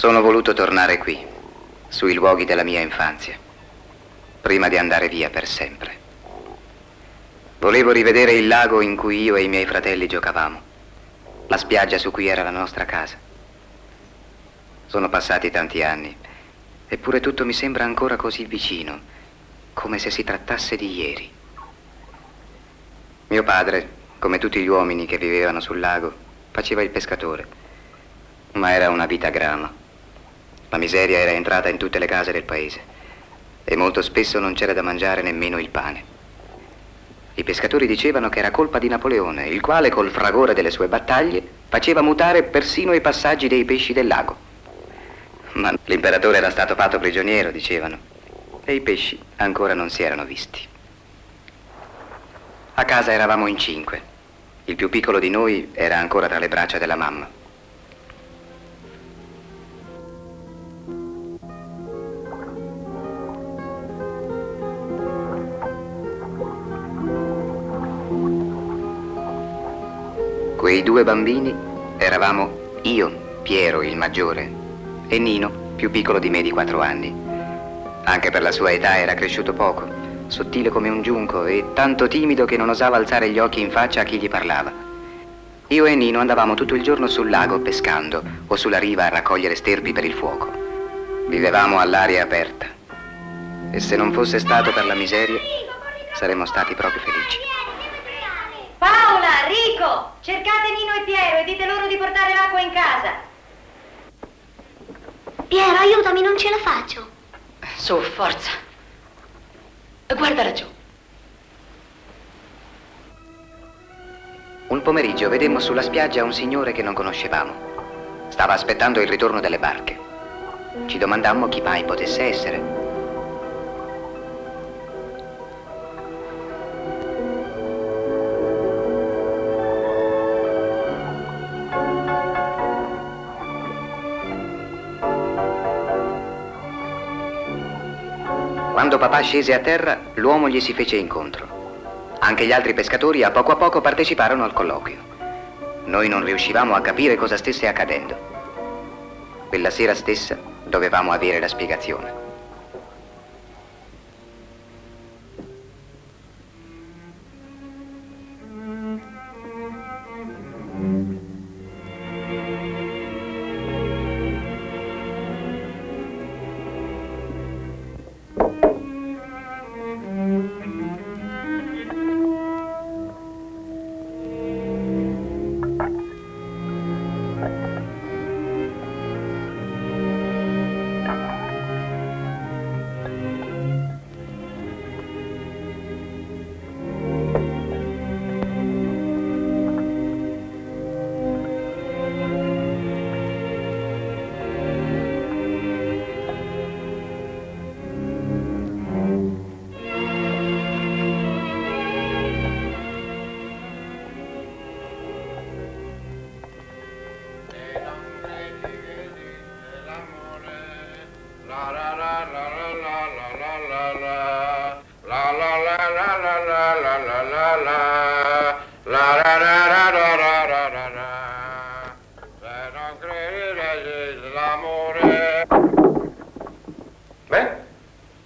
Sono voluto tornare qui, sui luoghi della mia infanzia, prima di andare via per sempre. Volevo rivedere il lago in cui io e i miei fratelli giocavamo, la spiaggia su cui era la nostra casa. Sono passati tanti anni, eppure tutto mi sembra ancora così vicino, come se si trattasse di ieri. Mio padre, come tutti gli uomini che vivevano sul lago, faceva il pescatore, ma era una vita grama. La miseria era entrata in tutte le case del paese e molto spesso non c'era da mangiare nemmeno il pane. I pescatori dicevano che era colpa di Napoleone, il quale col fragore delle sue battaglie faceva mutare persino i passaggi dei pesci del lago. Ma l'imperatore era stato fatto prigioniero, dicevano, e i pesci ancora non si erano visti. A casa eravamo in 5. Il più piccolo di noi era ancora tra le braccia della mamma. Quei 2 bambini eravamo io, Piero, il maggiore, e Nino, più piccolo di me di 4 anni. Anche per la sua età era cresciuto poco, sottile come un giunco e tanto timido che non osava alzare gli occhi in faccia a chi gli parlava. Io e Nino andavamo tutto il giorno sul lago pescando o sulla riva a raccogliere sterpi per il fuoco. Vivevamo all'aria aperta e se non fosse stato per la miseria saremmo stati proprio felici. Paola, Rico, cercate Nino e Piero e dite loro di portare l'acqua in casa. Piero, aiutami, non ce la faccio. Su, forza. Guarda laggiù. Un pomeriggio vedemmo sulla spiaggia un signore che non conoscevamo. Stava aspettando il ritorno delle barche. Ci domandammo chi mai potesse essere. Quando papà scese a terra, l'uomo gli si fece incontro. Anche gli altri pescatori a poco parteciparono al colloquio. Noi non riuscivamo a capire cosa stesse accadendo. Quella sera stessa dovevamo avere la spiegazione.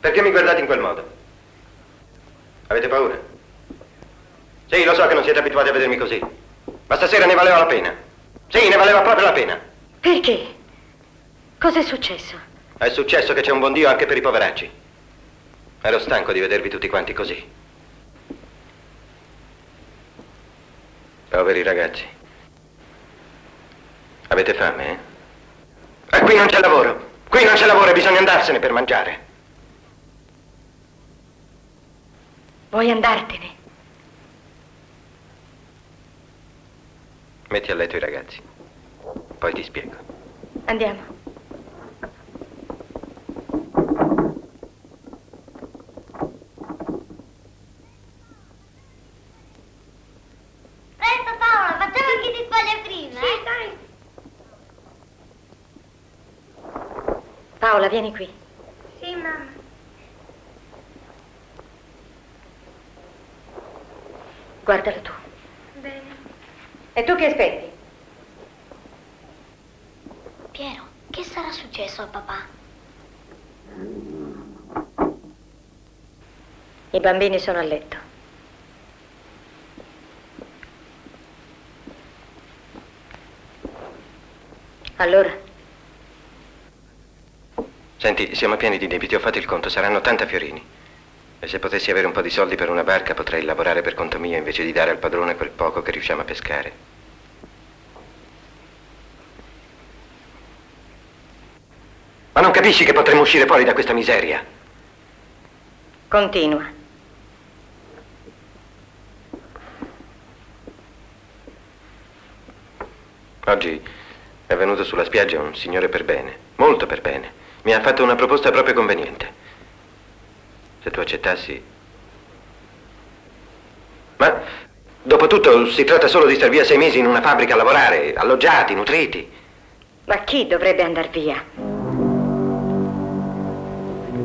Perché mi guardate in quel modo? Avete paura? Sì, lo so che non siete abituati a vedermi così, ma stasera ne valeva la pena. Sì, ne valeva proprio la pena. Perché? Cos'è successo? È successo che c'è un buon Dio anche per i poveracci. Ero stanco di vedervi tutti quanti così. Poveri ragazzi. Avete fame, eh? E qui non c'è lavoro. Qui non c'è lavoro e bisogna andarsene per mangiare. Vuoi andartene? Metti a letto i ragazzi. Poi ti spiego. Andiamo. Presto Paola, facciamo chi ti spoglia prima. Sì, dai. Paola, vieni qui. Sì, mamma. Guardalo tu. Bene. E tu che aspetti? Piero, che Che sarà successo a papà? I bambini sono a letto. Allora? Senti, siamo pieni di debiti, ho fatto il conto, saranno 80 fiorini. E se potessi avere un po' di soldi per una barca, potrei lavorare per conto mio invece di dare al padrone quel poco che riusciamo a pescare. Ma non capisci che potremmo uscire fuori da questa miseria? Continua. Oggi è venuto sulla spiaggia un signore per bene, molto per bene. Mi ha fatto una proposta proprio conveniente. Se tu accettassi... Ma, dopo tutto, si tratta solo di star via 6 mesi in una fabbrica a lavorare, alloggiati, nutriti. Ma chi dovrebbe andar via?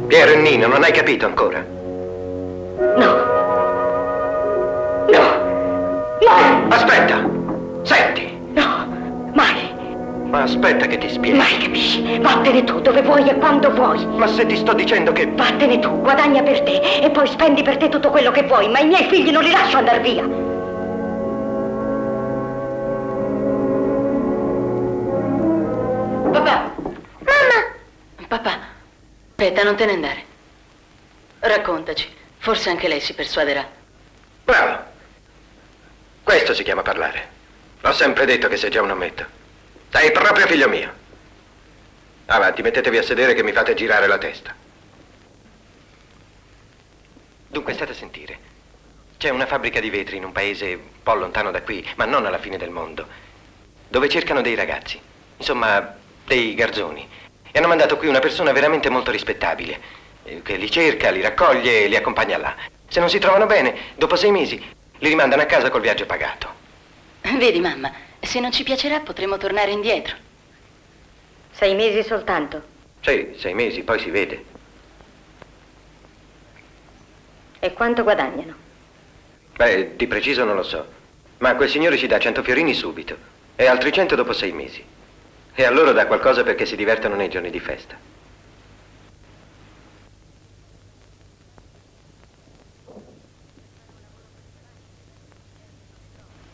Piero e Nino, non hai capito ancora? No. No. Mai. Aspetta! Senti! No. Mai. Ma aspetta che ti spiego. Mai capisci? Vattene tu dove vuoi e quando vuoi. Ma se ti sto dicendo che... Vattene tu, guadagna per te e poi spendi per te tutto quello che vuoi, ma i miei figli non li lascio andare via. Papà! Mamma! Papà, aspetta, non te ne andare. Raccontaci, forse anche lei si persuaderà. Bravo! Questo si chiama parlare. L'ho sempre detto che sei già un ometto. Sei proprio figlio mio. Avanti, mettetevi a sedere che mi fate girare la testa. Dunque, state a sentire. C'è una fabbrica di vetri in un paese un po' lontano da qui, ma non alla fine del mondo, dove cercano dei ragazzi, insomma, dei garzoni. E hanno mandato qui una persona veramente molto rispettabile, che li cerca, li raccoglie e li accompagna là. Se non si trovano bene, dopo 6 mesi, li rimandano a casa col viaggio pagato. Vedi, mamma, se non ci piacerà potremo tornare indietro. 6 mesi soltanto. Sì, 6 mesi, poi si vede. E quanto guadagnano? Beh, di preciso non lo so, ma quel signore ci dà 100 fiorini subito e altri 100 dopo 6 mesi. E a loro dà qualcosa perché si divertono nei giorni di festa.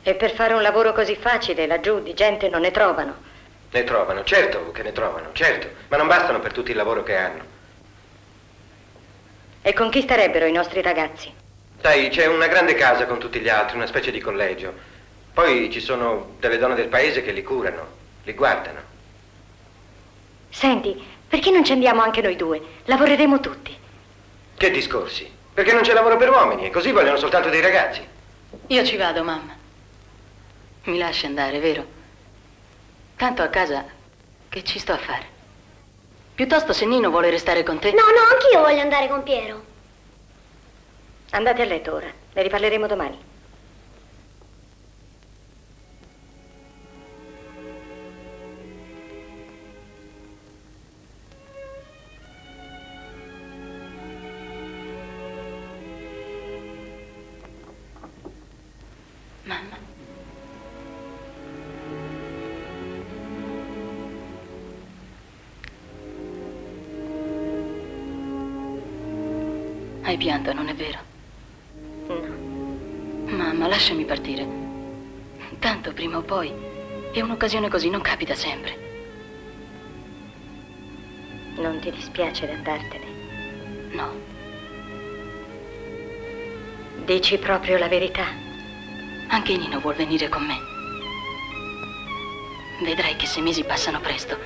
E per fare un lavoro così facile laggiù di gente non ne trovano. Ne trovano, certo che ne trovano, certo, ma non bastano per tutto il lavoro che hanno. E con chi starebbero i nostri ragazzi? Sai, c'è una grande casa con tutti gli altri, una specie di collegio. Poi ci sono delle donne del paese che li curano, li guardano. Senti, perché non ci andiamo anche noi due? Lavoreremo tutti. Che discorsi? Perché non c'è lavoro per uomini e così vogliono soltanto dei ragazzi. Io ci vado, mamma. Mi lasci andare, vero? Tanto a casa che ci sto a fare? Piuttosto se Nino vuole restare con te... No, no, anch'io voglio andare con Piero. Andate a letto ora, ne riparleremo domani. Mamma. Hai pianto, non è vero? No. Mamma, lasciami partire. Tanto prima o poi. E un'occasione così non capita sempre. Non ti dispiace di andartene? No. Dici proprio la verità? Anche Nino vuol venire con me. Vedrai che 6 mesi passano presto.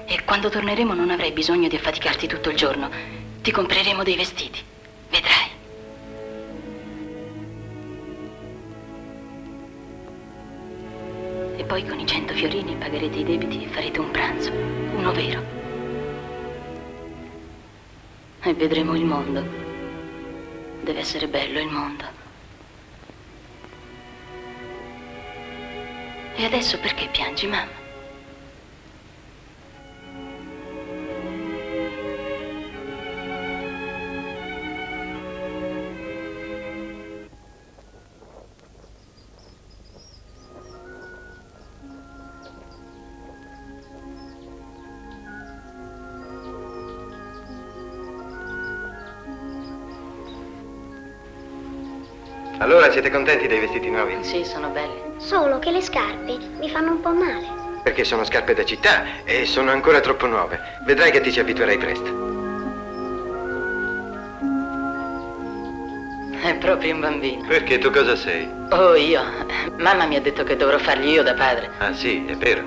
E quando torneremo non avrai bisogno di affaticarti tutto il giorno. Ti compreremo dei vestiti. Vedrai. E poi con i 100 fiorini pagherete i debiti e farete un pranzo. Uno vero. E vedremo il mondo. Deve essere bello il mondo. E adesso perché piangi, mamma? Allora siete contenti dei vestiti nuovi? Sì, sono belli. Solo che le scarpe mi fanno un po' male. Perché sono scarpe da città e sono ancora troppo nuove. Vedrai che ti ci abituerai presto. È proprio un bambino. Perché tu cosa sei? Oh, io? Mamma mi ha detto che dovrò fargli io da padre. Ah sì, è vero.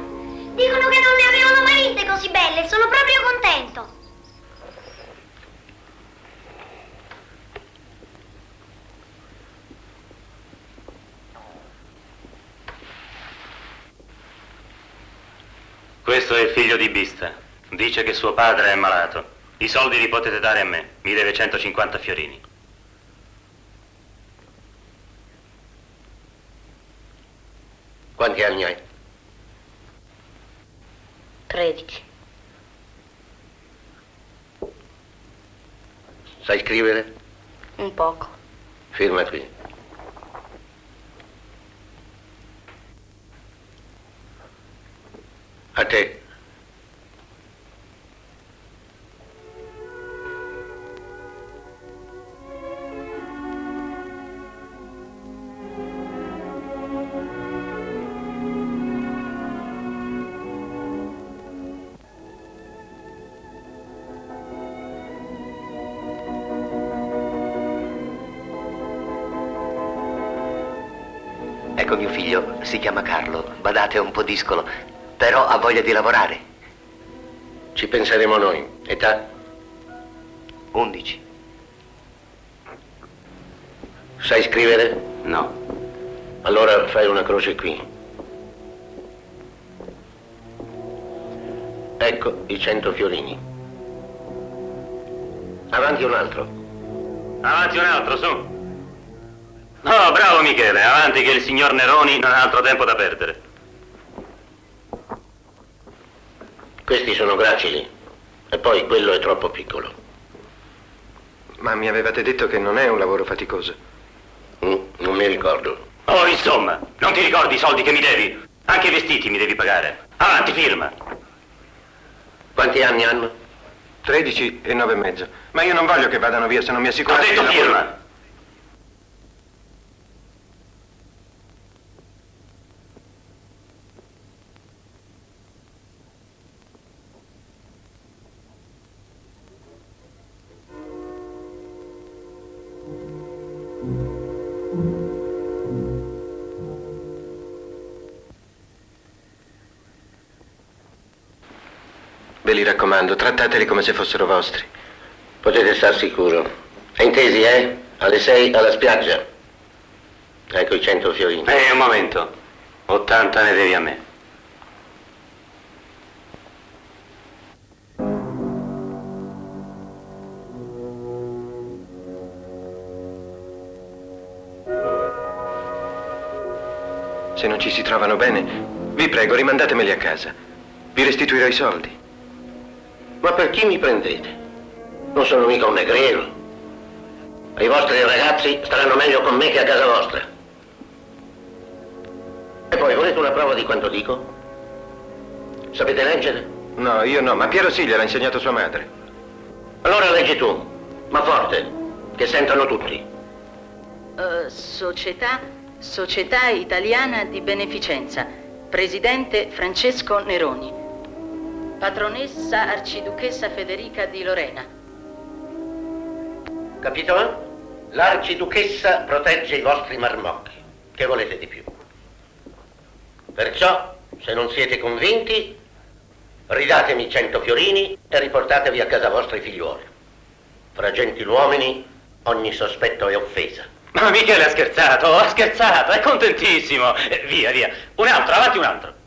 Dicono che non ne avevano mai viste così belle, sono proprio contento. Questo è il figlio di Bista. Dice che suo padre è malato. I soldi li potete dare a me. Mi deve 150 fiorini. Quanti anni hai? 13. Sai scrivere? Un poco. Firma qui. A te. Ecco mio figlio, si chiama Carlo. Badate, è un po' discolo, però ha voglia di lavorare. Ci penseremo noi. Età? 11. Sai scrivere? No. Allora fai una croce qui. Ecco i 100 fiorini. Avanti un altro. Avanti un altro, su. Oh, bravo Michele, avanti che il signor Neroni non ha altro tempo da perdere. Questi sono gracili. E poi quello è troppo piccolo. Ma mi avevate detto che non è un lavoro faticoso. Non mi ricordo. Oh, insomma, non ti ricordi i soldi che mi devi? Anche i vestiti mi devi pagare. Avanti, firma. Quanti anni hanno? 13 e 9 e mezzo. Ma io non voglio che vadano via se non mi assicurate Ho detto che lavoro. firma. Ve li raccomando, trattateli come se fossero vostri. Potete star sicuro. Intesi, eh? Alle 6 alla spiaggia. Ecco i 100 fiorini. Un momento. 80 ne devi a me. Se non ci si trovano bene, vi prego, rimandatemeli a casa. Vi restituirò i soldi. Ma per chi mi prendete? Non sono mica un negriero. I vostri ragazzi staranno meglio con me che a casa vostra. E poi, volete una prova di quanto dico? Sapete leggere? No, io no, ma Piero sì, gliel'ha insegnato sua madre. Allora leggi tu, ma forte, che sentano tutti. Società Italiana di Beneficenza. Presidente Francesco Neroni. Patronessa Arciduchessa Federica di Lorena. Capito? L'arciduchessa protegge i vostri marmocchi. Che volete di più? Perciò, se non siete convinti, ridatemi 100 fiorini e riportatevi a casa vostra i figliuoli. Fra gentiluomini ogni sospetto è offesa. Ma Michele ha scherzato, è contentissimo. Via, via. Un altro, avanti un altro.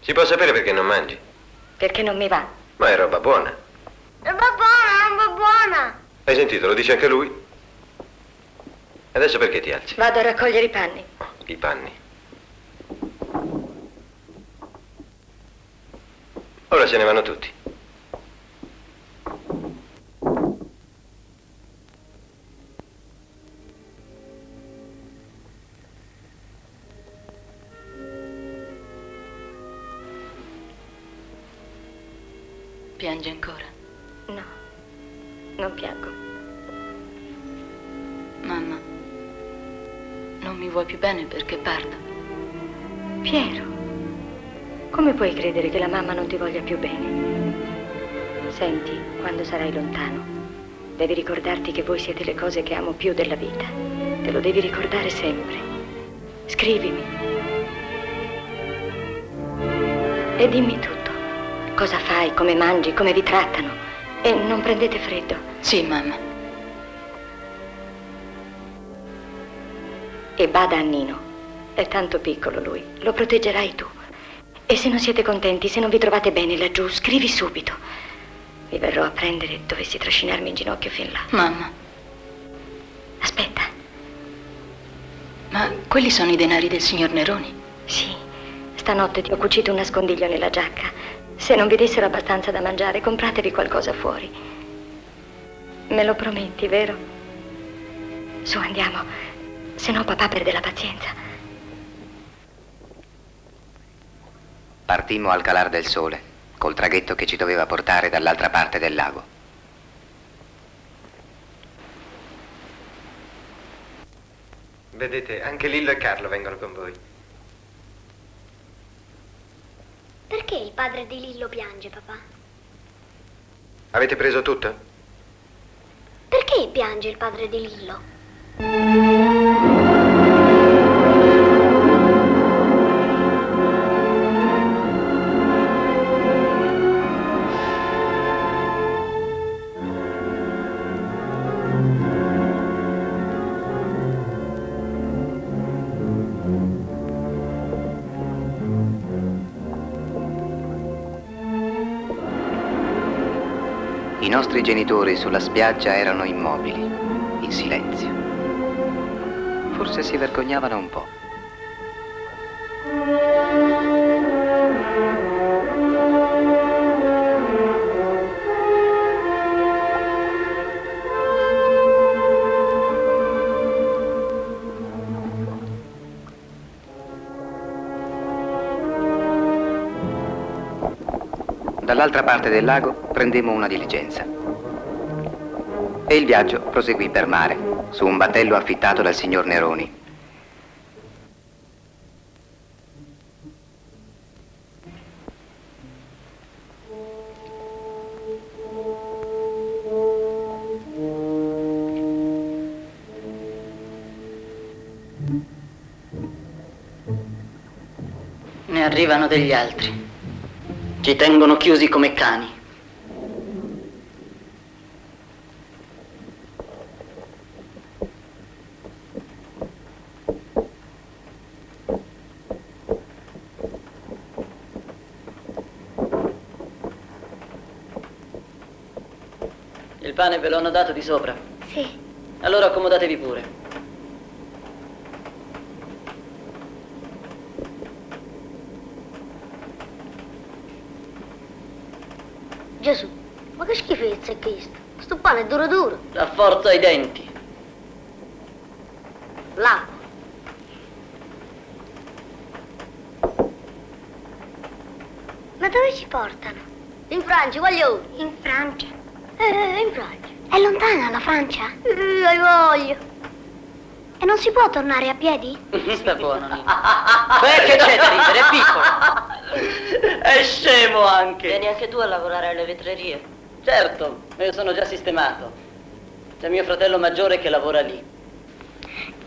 Si può sapere perché non mangi? Perché non mi va? Ma è roba buona. Roba buona. Hai sentito, lo dice anche lui? Adesso perché ti alzi? Vado a raccogliere i panni. I panni. Ora se ne vanno tutti. Piangi ancora? No, non piango. Mamma, non mi vuoi più bene perché parto? Piero, come puoi credere che la mamma non ti voglia più bene? Senti, quando sarai lontano, devi ricordarti che voi siete le cose che amo più della vita. Te lo devi ricordare sempre. Scrivimi. E dimmi tutto. Cosa fai, come mangi, come vi trattano. E non prendete freddo. Sì, mamma. E bada a Nino. È tanto piccolo lui. Lo proteggerai tu. E se non siete contenti, se non vi trovate bene laggiù, scrivi subito. Vi verrò a prendere e dovessi trascinarmi in ginocchio fin là. Mamma, Aspetta. ma quelli sono i denari del signor Neroni? Sì, stanotte ti ho cucito un nascondiglio nella giacca. Se non vi dessero abbastanza da mangiare, compratevi qualcosa fuori. Me lo prometti, vero? Su, andiamo. Se no papà perde la pazienza. Partimmo al calar del sole, col traghetto che ci doveva portare dall'altra parte del lago. Vedete, anche Lillo e Carlo vengono con voi. Perché il padre di Lillo piange, papà? Avete preso tutto? Perché piange il padre di Lillo? I nostri genitori sulla spiaggia erano immobili, in silenzio. Forse si vergognavano un po'. Dall'altra parte del lago prendemmo una diligenza e il viaggio proseguì per mare, su un battello affittato dal signor Neroni. Ne arrivano degli altri. Ci tengono chiusi come cani. Il pane ve lo hanno dato di sopra? Sì. Allora accomodatevi pure. Gesù, ma che schifezza è questo? Sto pane è duro duro. Rafforza i denti. Là. Ma dove ci portano? In Francia, voglio. In Francia? In Francia. È lontana la Francia? Hai voglia. E non si può tornare a piedi? Sta buono, Nino. Beh, che c'è da ridere, è piccolo. È scemo anche. Vieni anche tu a lavorare alle vetrerie. Certo, io sono già sistemato. C'è mio fratello maggiore che lavora lì.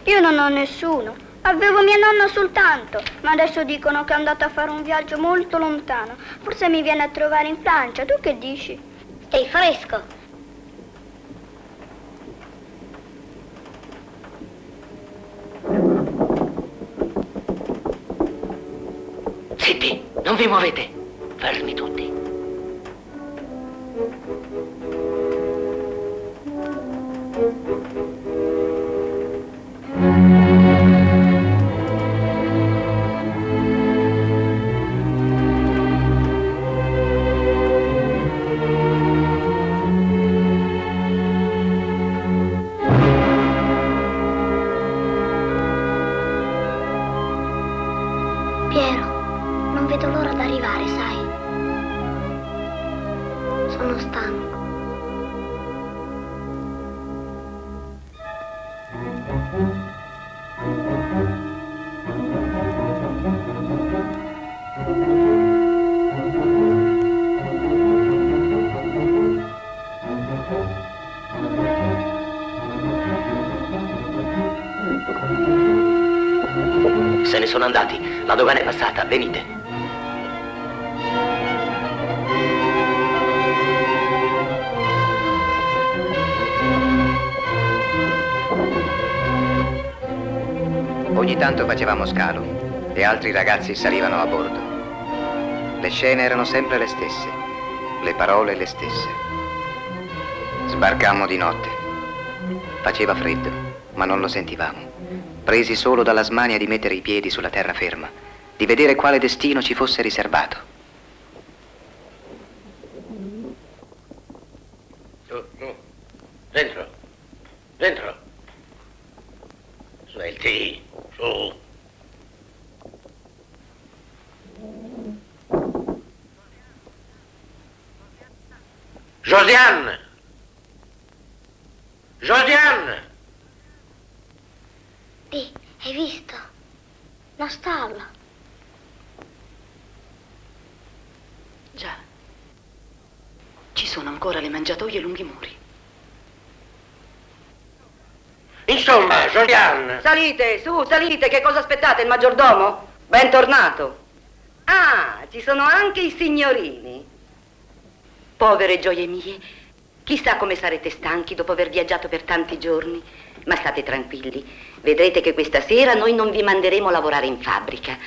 Io non ho nessuno. Avevo mia nonna soltanto, ma adesso dicono che è andata a fare un viaggio molto lontano. Forse mi viene a trovare in Francia. Tu che dici? Stai fresco. Zitti, non vi muovete. Fermi tutti. Piero, non vedo l'ora d'arrivare, sai? Sono stanco. Se ne sono andati. La dogana è passata. Venite. Ogni tanto facevamo scalo e altri ragazzi salivano a bordo. Le scene erano sempre le stesse, le parole le stesse. Sbarcammo di notte. Faceva freddo, ma non lo sentivamo. Presi solo dalla smania di mettere i piedi sulla terraferma, di vedere quale destino ci fosse riservato. Su. Dentro. Dentro. Svelti. Su. Josiane! Josiane! Di, hai visto? La stalla. Già. Ci sono ancora le mangiatoie lungo i muri. Insomma, Josiane! Salite, su, salite, che cosa aspettate, il maggiordomo? Bentornato. Ah, ci sono anche i signorini. Povere gioie mie, chissà come sarete stanchi dopo aver viaggiato per tanti giorni. Ma state tranquilli, vedrete che questa sera noi non vi manderemo a lavorare in fabbrica.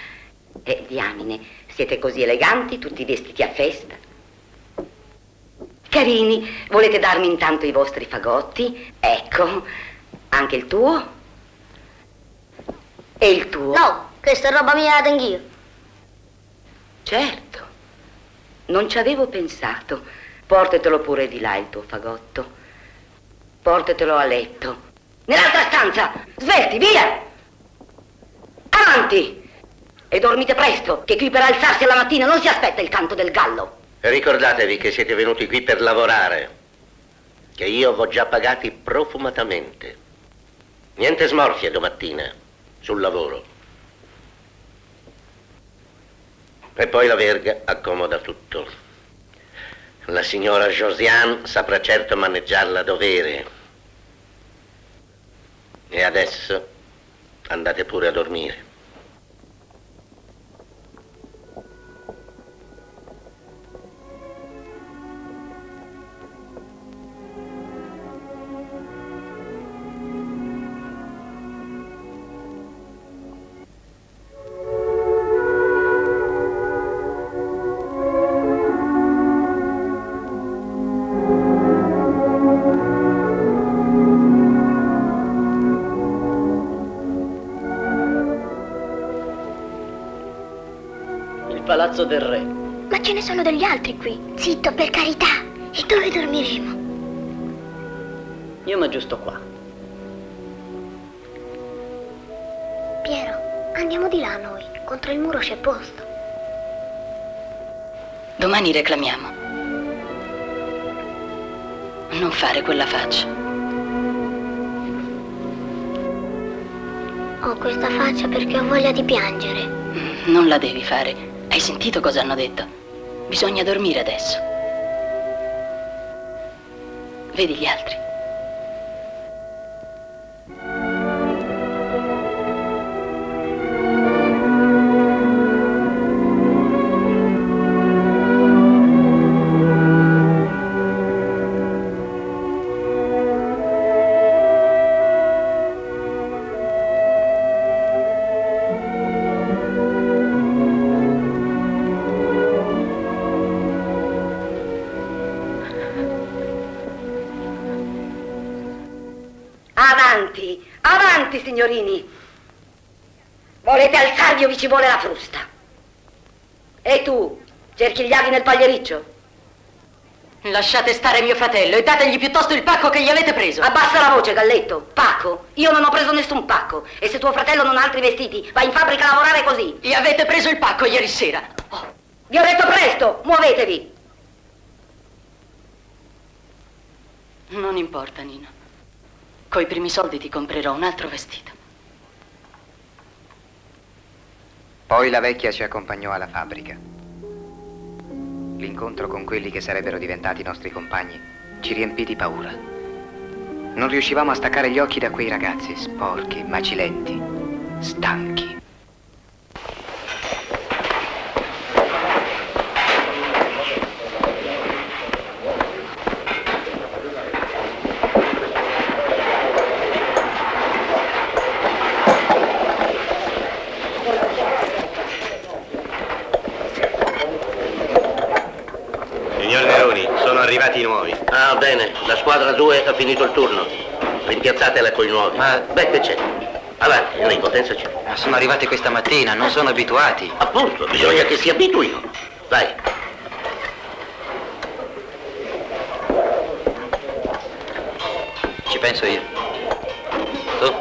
Diamine, siete così eleganti, tutti vestiti a festa. Carini, volete darmi intanto i vostri fagotti? Ecco, anche il tuo? E il tuo? No, questa è roba mia, la tengo io. Certo, non ci avevo pensato. Portatelo pure di là il tuo fagotto. Portatelo a letto. Nell'altra stanza! Svelti, via! Avanti! E dormite presto, che qui per alzarsi alla mattina non si aspetta il canto del gallo. Ricordatevi che siete venuti qui per lavorare, che io v'ho già pagati profumatamente. Niente smorfie domattina, sul lavoro. E poi la verga accomoda tutto. La signora Josiane saprà certo maneggiarla a dovere. E adesso andate pure a dormire. Palazzo del Re. Ma ce ne sono degli altri qui. Zitto, per carità. E dove dormiremo? Io mi aggiusto qua. Piero, andiamo di là noi. Contro il muro c'è posto. Domani reclamiamo. Non fare quella faccia. Ho questa faccia perché ho voglia di piangere. Non la devi fare. Hai sentito cosa hanno detto? Bisogna dormire adesso. Vedi gli altri. Avanti, avanti, signorini. Volete alzarvi o vi ci vuole la frusta? E tu, cerchi gli aghi nel pagliericcio? Lasciate stare mio fratello e dategli piuttosto il pacco che gli avete preso. Abbassa la voce, Galletto. Pacco? Io non ho preso nessun pacco. E se tuo fratello non ha altri vestiti, va in fabbrica a lavorare così. Gli avete preso il pacco ieri sera. Oh. Vi ho detto presto, muovetevi. Non importa, Nino. Coi primi soldi ti comprerò un altro vestito. Poi la vecchia ci accompagnò alla fabbrica. L'incontro con quelli che sarebbero diventati i nostri compagni ci riempì di paura. Non riuscivamo a staccare gli occhi da quei ragazzi sporchi, macilenti, stanchi. Signor Neroni, sono arrivati i nuovi. Ah, bene, la squadra 2 ha finito il turno. Rimpiazzatela coi nuovi. Ma- Beh, che c'è? Avanti, Enrico, pensaci. Ma sono arrivati questa mattina, non sono abituati. Appunto, bisogna che si abituino. Vai. Ci penso io. Tu?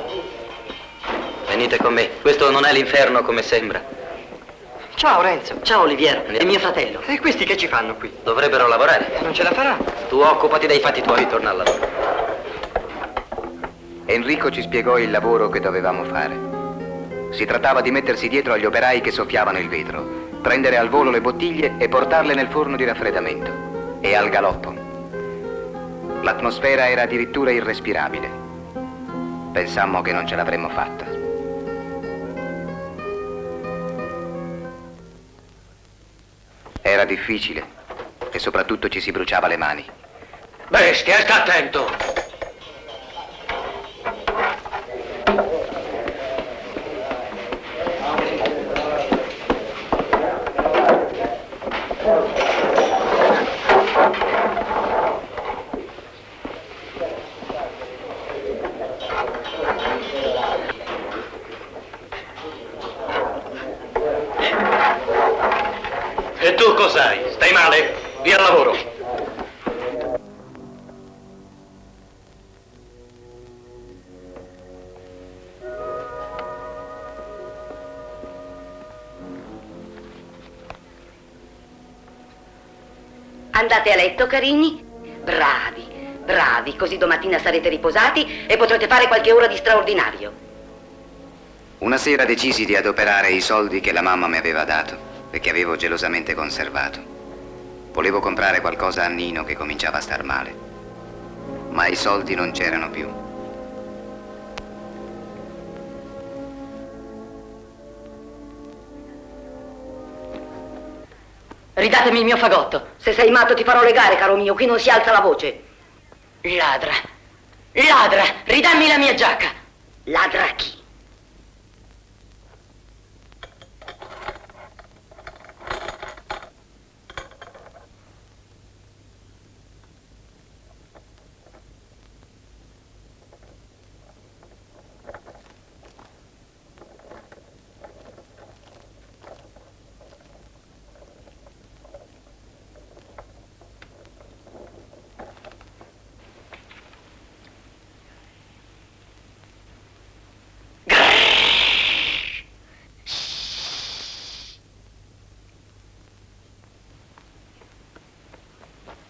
Venite con me. Questo non è l'inferno come sembra. Ciao Renzo, ciao Oliviero, è mio fratello. E questi che ci fanno qui? Dovrebbero lavorare. Non ce la farà. Tu occupati dei fatti tuoi, torna al lavoro. Enrico ci spiegò il lavoro che dovevamo fare. Si trattava di mettersi dietro agli operai che soffiavano il vetro, prendere al volo le bottiglie e portarle nel forno di raffreddamento. E al galoppo. L'atmosfera era addirittura irrespirabile. Pensammo che non ce l'avremmo fatta. Era difficile e soprattutto ci si bruciava le mani. Bestia, sta attento. E tu cos'hai? Stai male? Via al lavoro. Andate a letto, carini? Bravi, bravi, così domattina sarete riposati e potrete fare qualche ora di straordinario. Una sera decisi di adoperare i soldi che la mamma mi aveva dato e che avevo gelosamente conservato. Volevo comprare qualcosa a Nino che cominciava a star male, ma i soldi non c'erano più. Ridatemi il mio fagotto. Se sei matto ti farò legare, caro mio, qui non si alza la voce. Ladra. Ladra, ridammi la mia giacca. Ladra chi?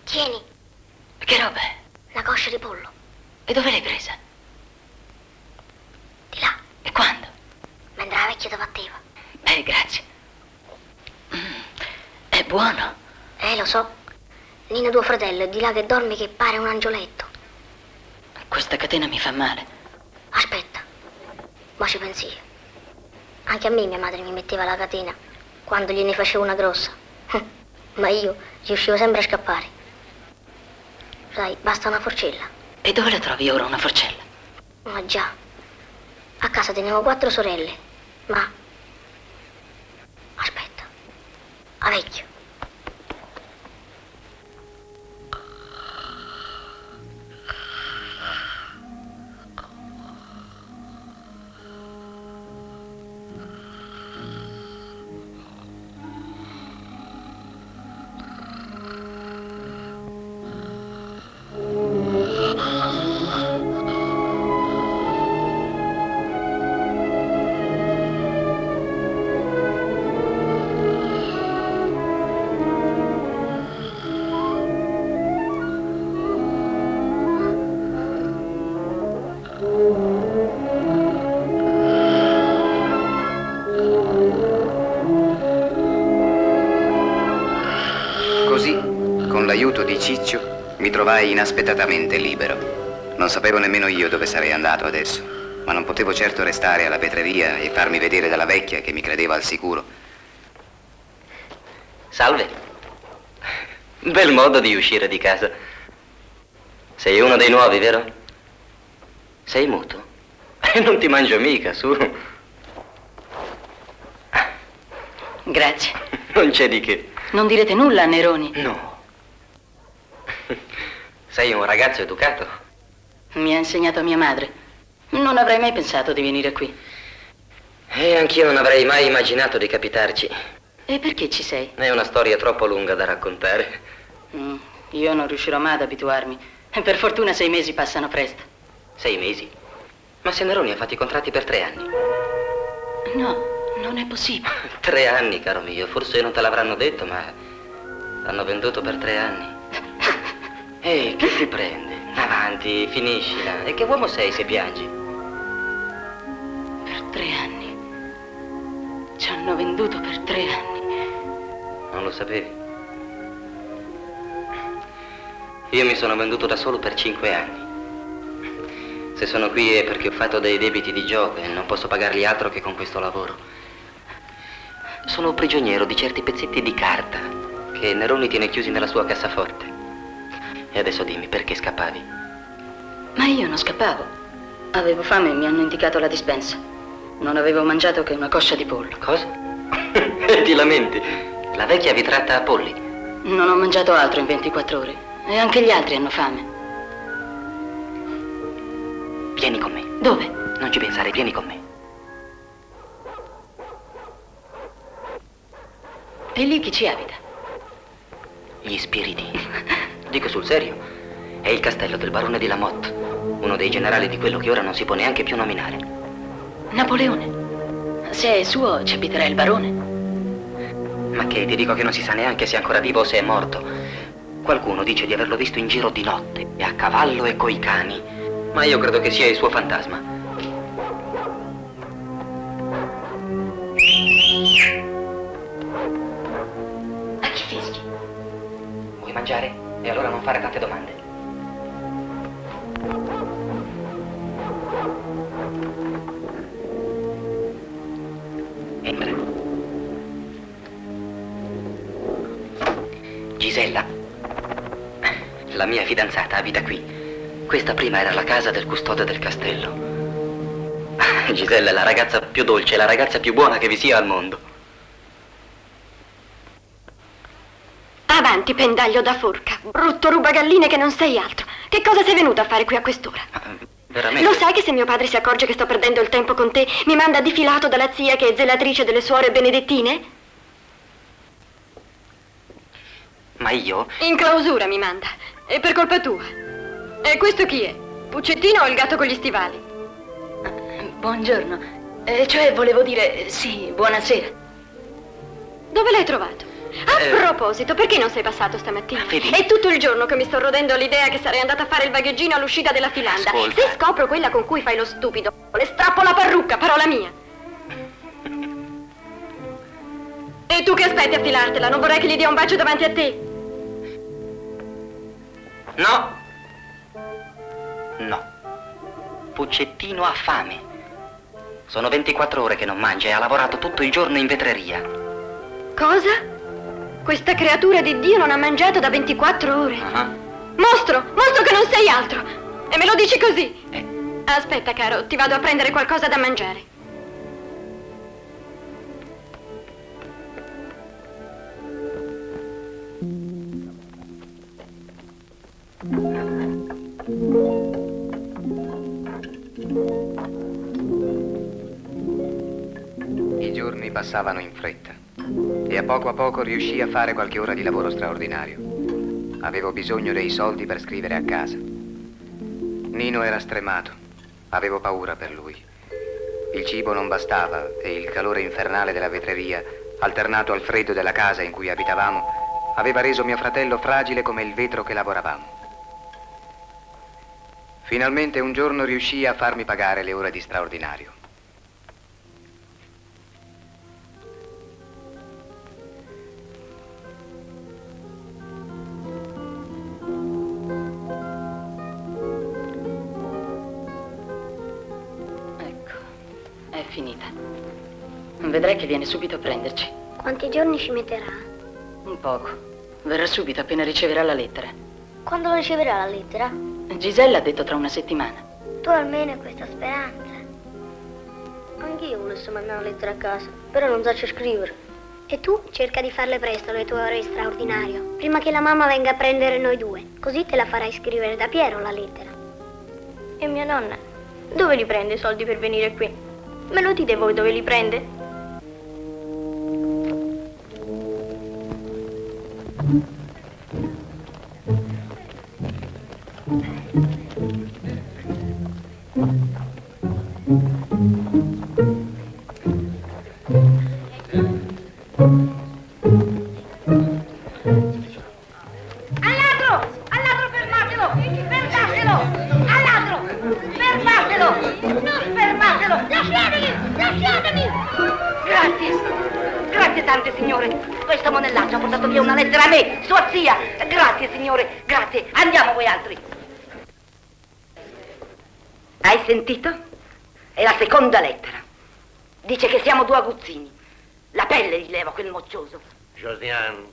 Tieni, Che roba è? una coscia di pollo. E dove l'hai presa? Di là, E quando? mentre la vecchia ti batteva. Grazie. È buono. Lo so. Nino tuo fratello è di là che dorme che pare un angioletto. Questa catena mi fa male. Aspetta, ma ci pensi io. Anche a me mia madre mi metteva la catena quando gliene facevo una grossa. Ma io riuscivo sempre a scappare. Sai, basta una forcella. E dove la trovi ora una forcella? Ma già, a casa tenevo 4 sorelle, ma... Aspetta, a vecchio. Ciccio, mi trovai inaspettatamente libero. Non sapevo nemmeno io dove sarei andato adesso, ma non potevo certo restare alla vetreria e farmi vedere dalla vecchia che mi credeva al sicuro. Salve. Bel modo di uscire di casa. Sei uno dei nuovi, vero? Sei muto? Non ti mangio mica, su. Grazie. Non c'è di che. Non direte nulla a Neroni? No. Sei un ragazzo educato. Mi ha insegnato mia madre. Non avrei mai pensato di venire qui. E anch'io non avrei mai immaginato di capitarci. E perché ci sei? È una storia troppo lunga da raccontare. Io non riuscirò mai ad abituarmi. Per fortuna 6 mesi passano presto. 6 mesi? Ma se Neroni ha fatto i contratti per 3 anni. No, non è possibile. 3 anni, caro mio. Forse non te l'avranno detto, ma l'hanno venduto per 3 anni. Ehi, che ti prende? Avanti, finiscila. E che uomo sei se piangi? Per 3 anni. Ci hanno venduto per 3 anni. Non lo sapevi? Io mi sono venduto da solo per 5 anni. Se sono qui è perché ho fatto dei debiti di gioco e non posso pagarli altro che con questo lavoro. Sono prigioniero di certi pezzetti di carta che Neroni tiene chiusi nella sua cassaforte. E adesso dimmi, perché scappavi? Ma io non scappavo. Avevo fame e mi hanno indicato la dispensa. Non avevo mangiato che una coscia di pollo. Cosa? E ti lamenti? La vecchia vi tratta a polli. Non ho mangiato altro in 24 ore. E anche gli altri hanno fame. Vieni con me. Dove? Non ci pensare, vieni con me. E lì chi ci abita? Gli spiriti. Dico sul serio. È il castello del barone di Lamotte, uno dei generali di quello che ora non si può neanche più nominare. Napoleone. Se è suo, ci abiterà il barone. Ma che, ti dico che non si sa neanche se è ancora vivo o se è morto. Qualcuno dice di averlo visto in giro di notte, e a cavallo e coi cani. Ma io credo che sia il suo fantasma. A chi fischi? Vuoi mangiare? E allora non fare tante domande. Entra. Gisella, la mia fidanzata abita qui. Questa prima era la casa del custode del castello. Gisella è la ragazza più dolce, la ragazza più buona che vi sia al mondo. Avanti, pendaglio da forca. Brutto rubagalline che non sei altro. Che cosa sei venuto a fare qui a quest'ora? Veramente? Lo sai che se mio padre si accorge che sto perdendo il tempo con te, mi manda difilato dalla zia che è zelatrice delle suore benedettine? Ma io? In clausura mi manda. E per colpa tua. E questo chi è? Puccettino o il gatto con gli stivali? Buongiorno. Cioè, volevo dire, sì, buonasera. Dove l'hai trovato? A proposito, perché non sei passato stamattina? Vedi? È tutto il giorno che mi sto rodendo l'idea che sarei andata a fare il vagheggino all'uscita della filanda. Ascolta. Se scopro quella con cui fai lo stupido, le strappo la parrucca, parola mia. E tu che aspetti a filartela? Non vorrei che gli dia un bacio davanti a te? No. No. Puccettino ha fame. Sono 24 ore che non mangia e ha lavorato tutto il giorno in vetreria. Cosa? Questa creatura di Dio non ha mangiato da 24 ore. Mostro! Mostro che non sei altro! E me lo dici così? Aspetta, caro, ti vado a prendere qualcosa da mangiare. I giorni passavano in fretta e a poco riuscii a fare qualche ora di lavoro straordinario. Avevo bisogno dei soldi per scrivere a casa. Nino era stremato, avevo paura per lui. Il cibo non bastava e il calore infernale della vetreria, alternato al freddo della casa in cui abitavamo, aveva reso mio fratello fragile come il vetro che lavoravamo. Finalmente un giorno riuscii a farmi pagare le ore di straordinario. finita. Vedrai che viene subito a prenderci. Quanti giorni ci metterà? Un poco. Verrà subito appena riceverà la lettera. Quando lo riceverà la lettera? Gisella ha detto tra una settimana. Tu almeno hai questa speranza. Anch'io volessi mandare una lettera a casa, però non so scrivere. E tu cerca di farle presto le tue ore di straordinario, prima che la mamma venga a prendere noi due. Così te la farai scrivere da Piero la lettera. E mia nonna? Dove li prende i soldi per venire qui? Me lo dite voi dove li prende? Questa monellaccia ha portato via una lettera a me, sua zia. Grazie, signore, grazie. Andiamo voi altri. Hai sentito? È la seconda lettera. Dice che siamo due aguzzini. La pelle gli leva quel moccioso. Josiane,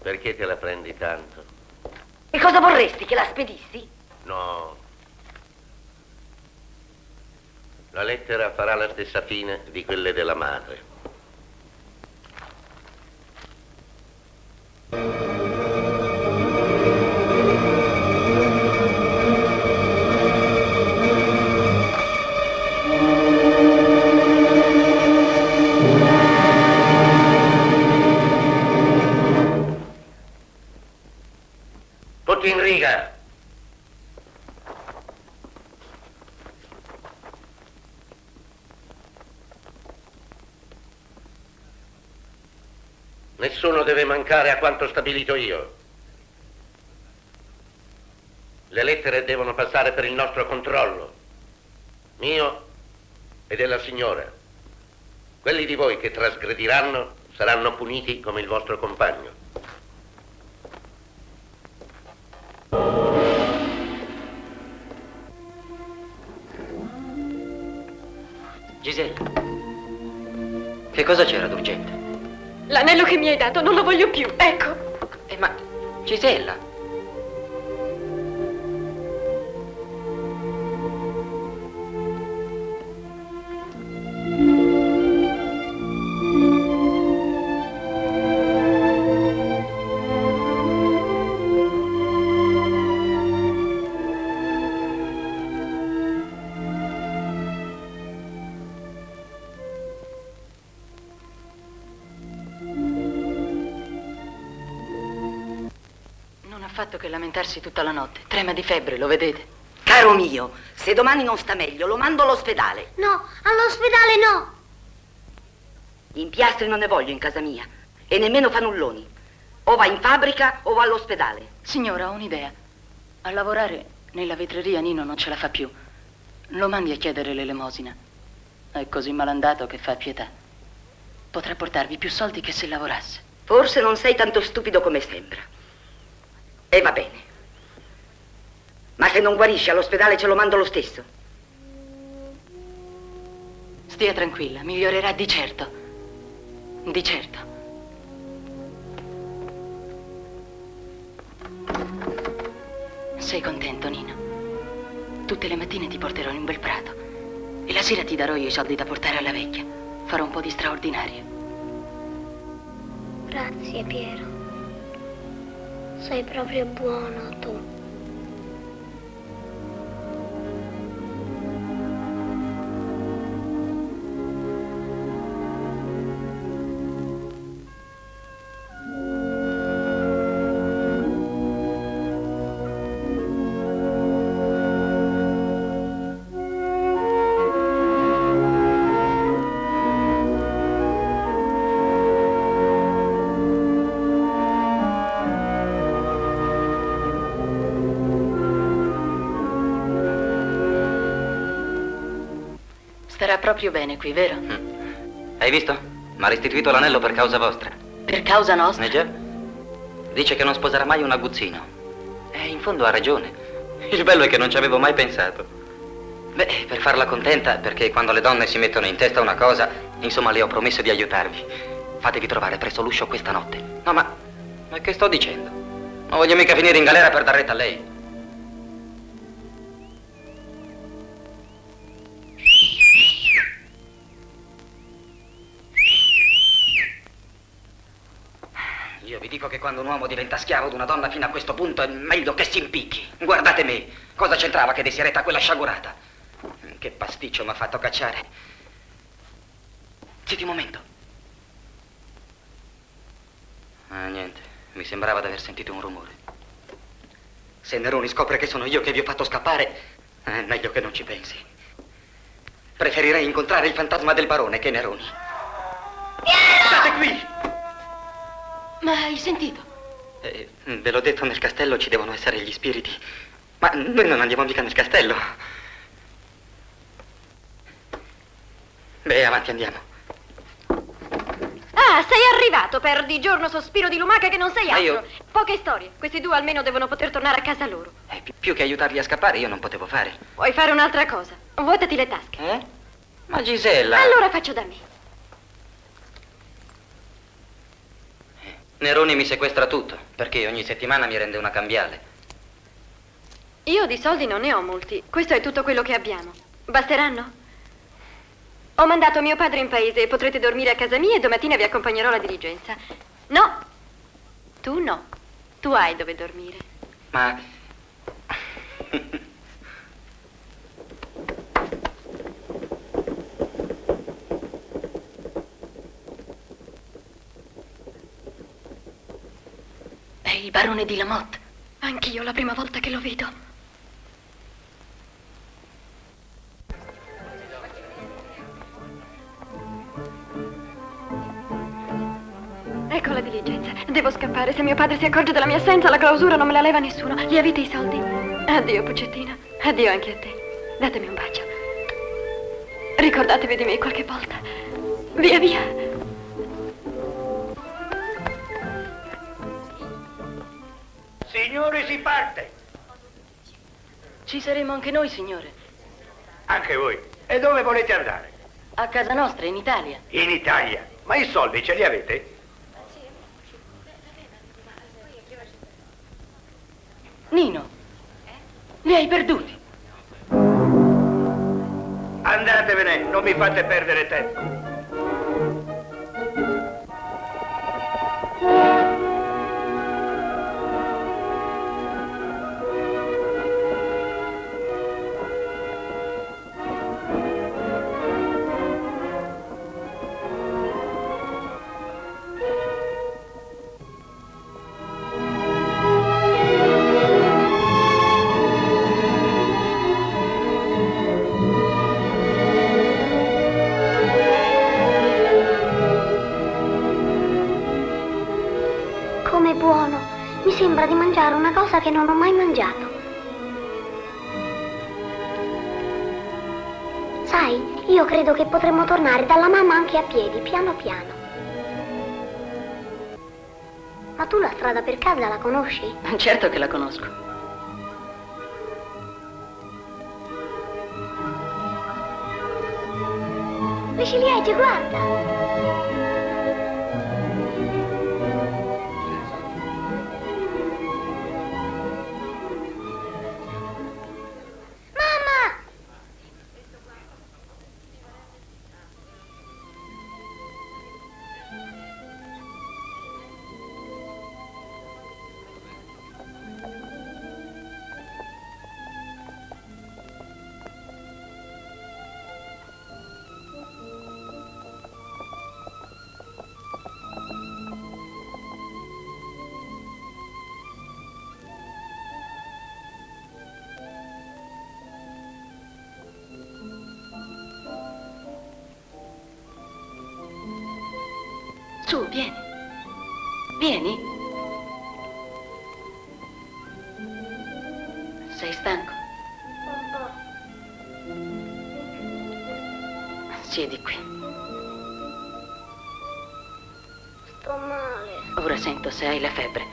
perché te la prendi tanto? E cosa vorresti, che la spedissi? No. La lettera farà la stessa fine di quelle della madre. Tutti in riga. Nessuno deve mancare a quanto stabilito io. Le lettere devono passare per il nostro controllo, mio e della signora. Quelli di voi che trasgrediranno saranno puniti come il vostro compagno. Gisella, che cosa c'era d'urgente? L'anello che mi hai dato non lo voglio più, ecco. Ma Gisella. Fatto che lamentarsi tutta la notte. Trema di febbre, lo vedete? Caro mio, se domani non sta meglio, lo mando all'ospedale. No, all'ospedale no. Gli impiastri non ne voglio in casa mia. E nemmeno fannulloni. O va in fabbrica o va all'ospedale. Signora, ho un'idea. A lavorare nella vetreria Nino non ce la fa più. Lo mandi a chiedere l'elemosina. È così malandato che fa pietà. Potrà portarvi più soldi che se lavorasse. Forse non sei tanto stupido come sembra. E va bene. Ma se non guarisce all'ospedale ce lo mando lo stesso. Stia tranquilla, migliorerà di certo. Di certo. Sei contento, Nino? Tutte le mattine ti porterò in un bel prato. E la sera ti darò io i soldi da portare alla vecchia. Farò un po' di straordinario. Grazie, Piero. Sei proprio buono, tu. Starà proprio bene qui, vero? Hai visto? Mi ha restituito l'anello per causa vostra. Per causa nostra? Eh già. Dice che non sposerà mai un aguzzino. E in fondo ha ragione. Il bello è che non ci avevo mai pensato. Beh, per farla contenta, perché quando le donne si mettono in testa una cosa, insomma, le ho promesso di aiutarvi. Fatevi trovare presso l'uscio questa notte. No, ma che sto dicendo? Non voglio mica finire in galera per dar retta a lei. Io vi dico che quando un uomo diventa schiavo di una donna fino a questo punto è meglio che si impicchi. Guardate me, cosa c'entrava che dessi retta a quella sciagurata? Che pasticcio mi ha fatto cacciare. Zitti un momento. Ah, niente, mi sembrava di aver sentito un rumore. Se Neroni scopre che sono io che vi ho fatto scappare, è meglio che non ci pensi. Preferirei incontrare il fantasma del barone che Neroni. State qui! Ma hai sentito? Ve l'ho detto, nel castello ci devono essere gli spiriti. Ma noi non andiamo mica nel castello. Beh, avanti, andiamo. Ah, sei arrivato, perdi giorno sospiro di lumaca che non sei altro. io- Poche storie. Questi due almeno devono poter tornare a casa loro. Più che aiutarli a scappare, io non potevo fare. Puoi fare un'altra cosa. Vuotati le tasche. Ma Gisella... Allora faccio da me. Neroni mi sequestra tutto, perché ogni settimana mi rende una cambiale. Io di soldi non ne ho molti. Questo è tutto quello che abbiamo. Basteranno? Ho mandato mio padre in paese e potrete dormire a casa mia e domattina vi accompagnerò alla diligenza. No, tu no. Tu hai dove dormire. Ma... È il barone di Lamotte. Anch'io, la prima volta che lo vedo. Ecco la diligenza. Devo scappare. Se mio padre si accorge della mia assenza, la clausura non me la leva nessuno. Li avete i soldi? Addio, Puccettino. Addio anche a te. Datemi un bacio. Ricordatevi di me qualche volta. Via, via. Signori, si parte. Ci saremo anche noi, signore. Anche voi. E dove volete andare? A casa nostra, in Italia. In Italia. Ma i soldi ce li avete? Nino, li hai perduti. Andatevene, non mi fate perdere tempo. Com'è buono! Mi sembra di mangiare una cosa che non ho mai mangiato. Sai, io credo che potremmo tornare dalla mamma anche a piedi, piano piano. Ma tu la strada per casa la conosci? Certo che la conosco. Le ciliegie, guarda! Su, vieni. Vieni. Sei stanco? Siedi qui. Sto male. Ora sento se hai la febbre.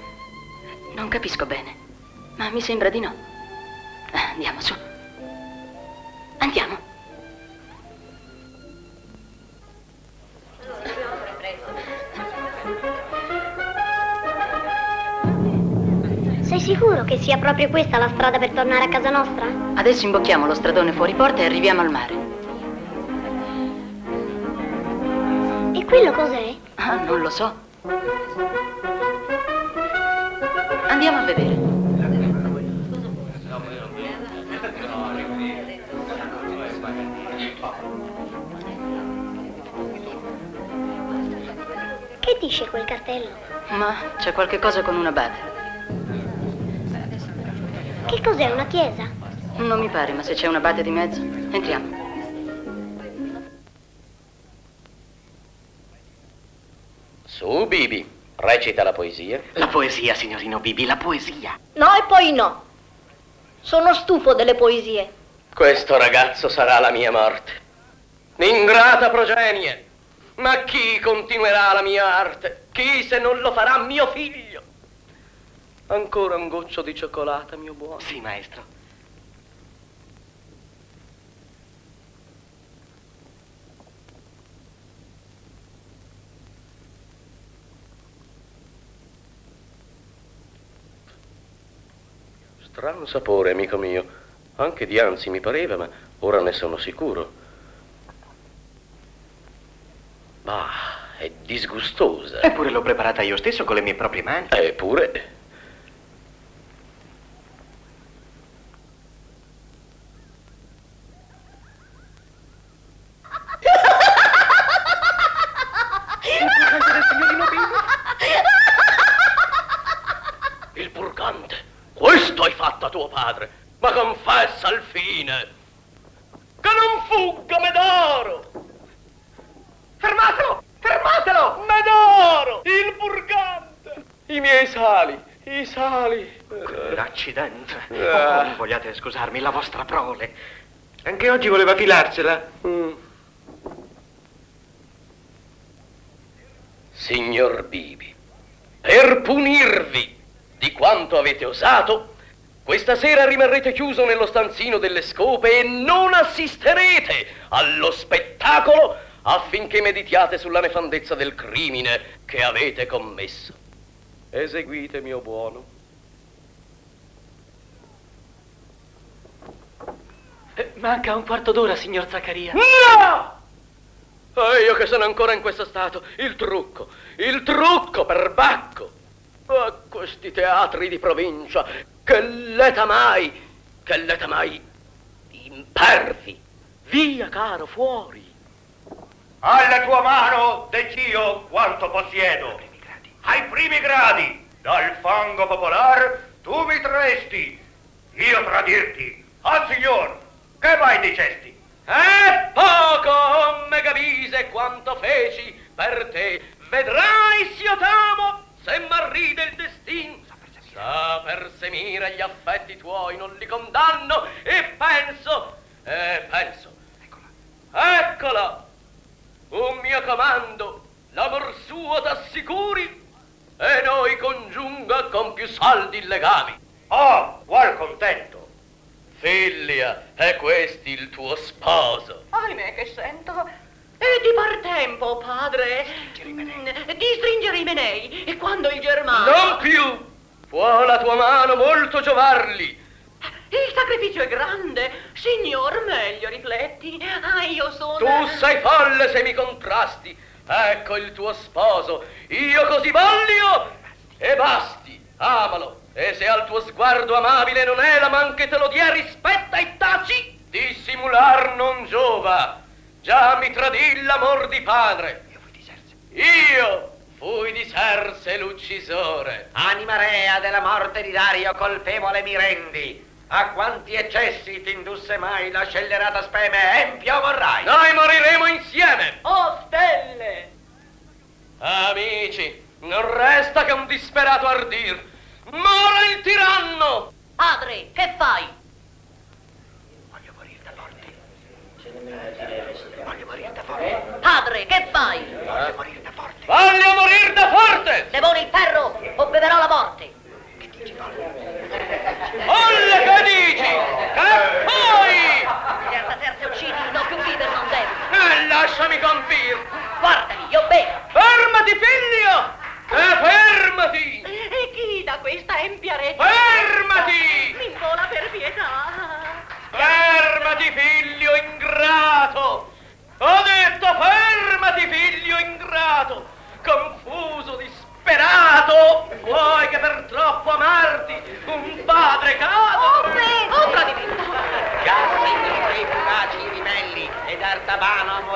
Non capisco bene, ma mi sembra di no. Andiamo su. Andiamo. Sei sicuro che sia proprio questa la strada per tornare a casa nostra? Adesso imbocchiamo lo stradone fuori porta e arriviamo al mare. E quello cos'è? Ah, non lo so. Andiamo a vedere. Che dice quel cartello? Ma c'è qualche cosa con un abate. Che cos'è, una chiesa? Non mi pare, ma se c'è un abate di mezzo, entriamo. Su, Bibi, recita la poesia. La poesia, signorino Bibi, la poesia. No e poi no. Sono stufo delle poesie. Questo ragazzo sarà la mia morte. Ingrata progenie. Ma chi continuerà la mia arte? Chi se non lo farà mio figlio? Ancora un goccio di cioccolata, mio buono. Sì, maestro. Strano sapore, amico mio. Anche dianzi mi pareva, ma ora ne sono sicuro. Bah, è disgustosa. Eppure l'ho preparata io stesso con le mie proprie mani. Eppure... Il purgante. Questo hai fatto a tuo padre. Ma confessa al fine che non fugga Medoro. Fermatelo! Fermatelo! Medoro! Il purgante! I miei sali! I sali! L'accidente. Oh, non vogliate scusarmi, la vostra prole. Anche oggi voleva filarsela. Signor Bibi, per punirvi di quanto avete osato, questa sera rimarrete chiuso nello stanzino delle scope e non assisterete allo spettacolo affinché meditiate sulla nefandezza del crimine che avete commesso. Eseguite, mio buono. Manca un quarto d'ora, signor Zaccaria. No! Io che sono ancora in questo stato. Il trucco per Bacco. A questi teatri di provincia, che l'eta mai impervi. Via, caro, fuori. Alla tua mano decio quanto possiedo. Ai primi gradi, dal fango popolar, tu mi tresti. Io tradirti. Ah, signor, che mai dicesti? È poco, oh megavise, quanto feci per te. Vedrai, s'io t'amo, se m'arride il destin. Sa persemire gli affetti tuoi, non li condanno e penso. Eccola, un mio comando, l'amor suo t'assicuri e noi congiunga con più saldi legami. Oh, qual contento. Figlia, è questi il tuo sposo? Ahimè che sento. E di par tempo, padre, di stringere i menei, e quando il Germano... Non più! Può la tua mano molto giovarli. Il sacrificio è grande, signor, meglio rifletti. Ah, io sono... Tu sei folle se mi contrasti. Ecco il tuo sposo. Io così voglio e basti. Amalo. E se al tuo sguardo amabile non è la man che te lo dia, rispetta e taci. Dissimular non giova. Già mi tradì l'amor di padre. Io fui di Serse l'uccisore. Anima rea della morte di Dario, colpevole mi rendi. A quanti eccessi ti indusse mai la scellerata speme, empio vorrai. Noi moriremo insieme. Oh, stelle! Amici, non resta che un disperato ardir. Mora il tiranno! Padre, che fai? Voglio morire da forte. Padre, che fai? Voglio morire da forte. Voglio morir da forte! Levone il ferro o beverò la morte. Olle che dici? Che poi? Terza,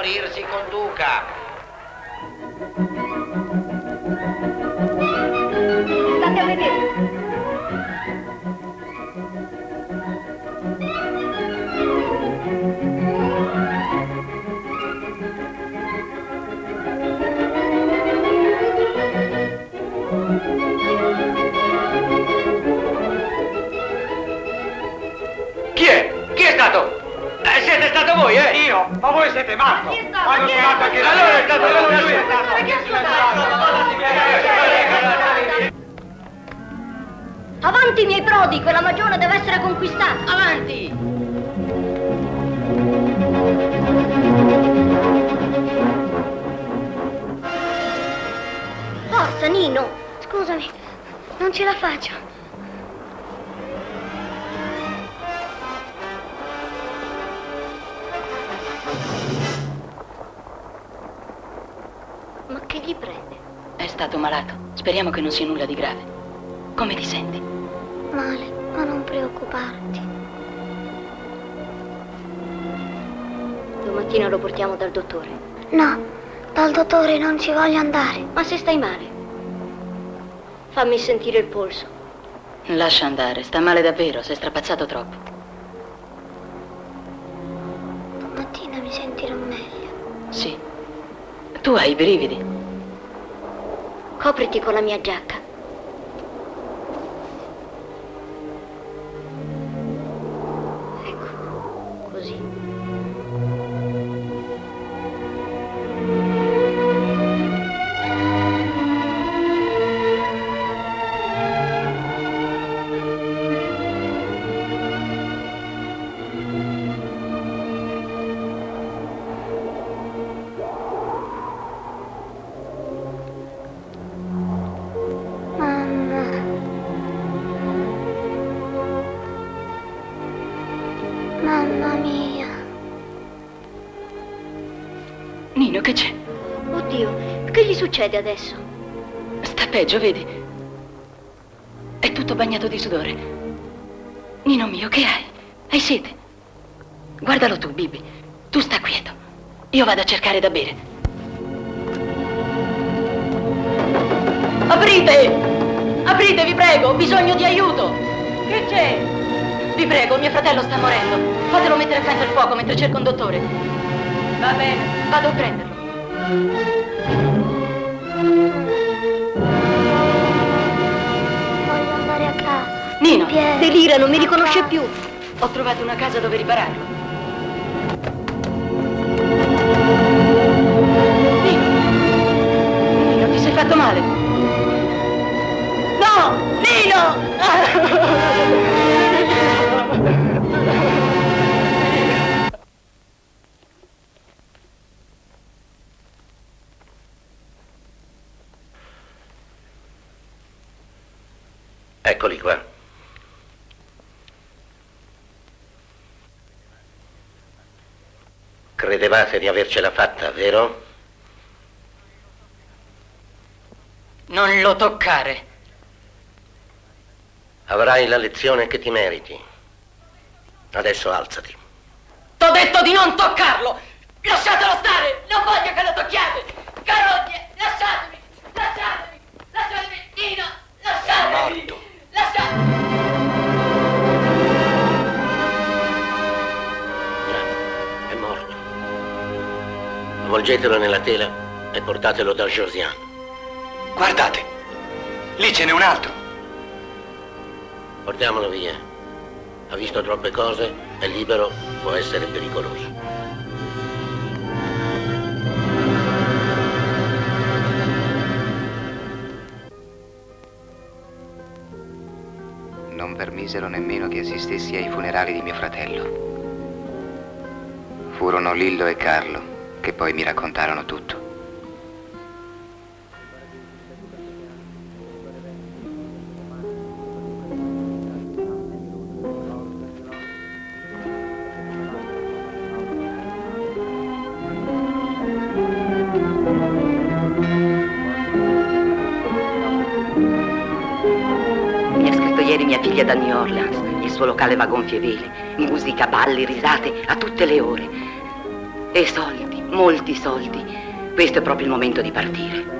morir si conduca. State a vedere. Chi è? Chi è stato? Siete stato voi, eh? Io? Ma voi siete matto! Ma suonato anche allora è stato lui, è stato! Avanti, miei prodi, quella magione deve essere conquistata. Avanti! Forza, Nino. Scusami, non ce la faccio. Ma che gli prende? È stato malato. Speriamo che non sia nulla di grave. Come ti senti? Male, ma non preoccuparti. Domattina lo portiamo dal dottore. No, dal dottore non ci voglio andare. Ma se stai male, fammi sentire il polso. Lascia andare, sta male davvero, si è strapazzato troppo. Domattina mi sentirò meglio. Sì. Tu hai i brividi. Copriti con la mia giacca. Ecco, così. Mamma mia. Nino, che c'è? Oddio, che gli succede adesso? Sta peggio, vedi? È tutto bagnato di sudore. Nino mio, che hai? Hai sete? Guardalo tu, Bibi. Tu sta quieto. Io vado a cercare da bere. Aprite! Aprite, vi prego, ho bisogno di aiuto! Che c'è? Vi prego, mio fratello sta morendo. Fatelo mettere accanto al fuoco mentre cerco un dottore. Va bene. Vado a prenderlo. Voglio andare a casa. Nino, Piero. delira, non mi riconosce più. Ho trovato una casa dove ripararlo. Nino, ti sei fatto male? No! Nino! Eccoli qua. Credevate di avercela fatta, vero? Non lo toccare. Avrai la lezione che ti meriti. Adesso alzati. T'ho detto di non toccarlo! Lasciatelo stare! Non voglio che lo tocchiate! Carogne, lasciatemi! Lasciatemi! Lasciatemi! Nino! Lasciatemi! Morto. Lasciatemi! È morto. Avvolgetelo nella tela e portatelo da Josiane. Guardate, lì ce n'è un altro. Portiamolo via. Ha visto troppe cose, è libero, può essere pericoloso. Non permisero nemmeno che assistessi ai funerali di mio fratello. Furono Lillo e Carlo che poi mi raccontarono tutto. Mi ha scritto ieri mia figlia da New Orleans. Il suo locale va a gonfie vele. Musica, balli, risate a tutte le ore. E soldi, molti soldi. Questo è proprio il momento di partire.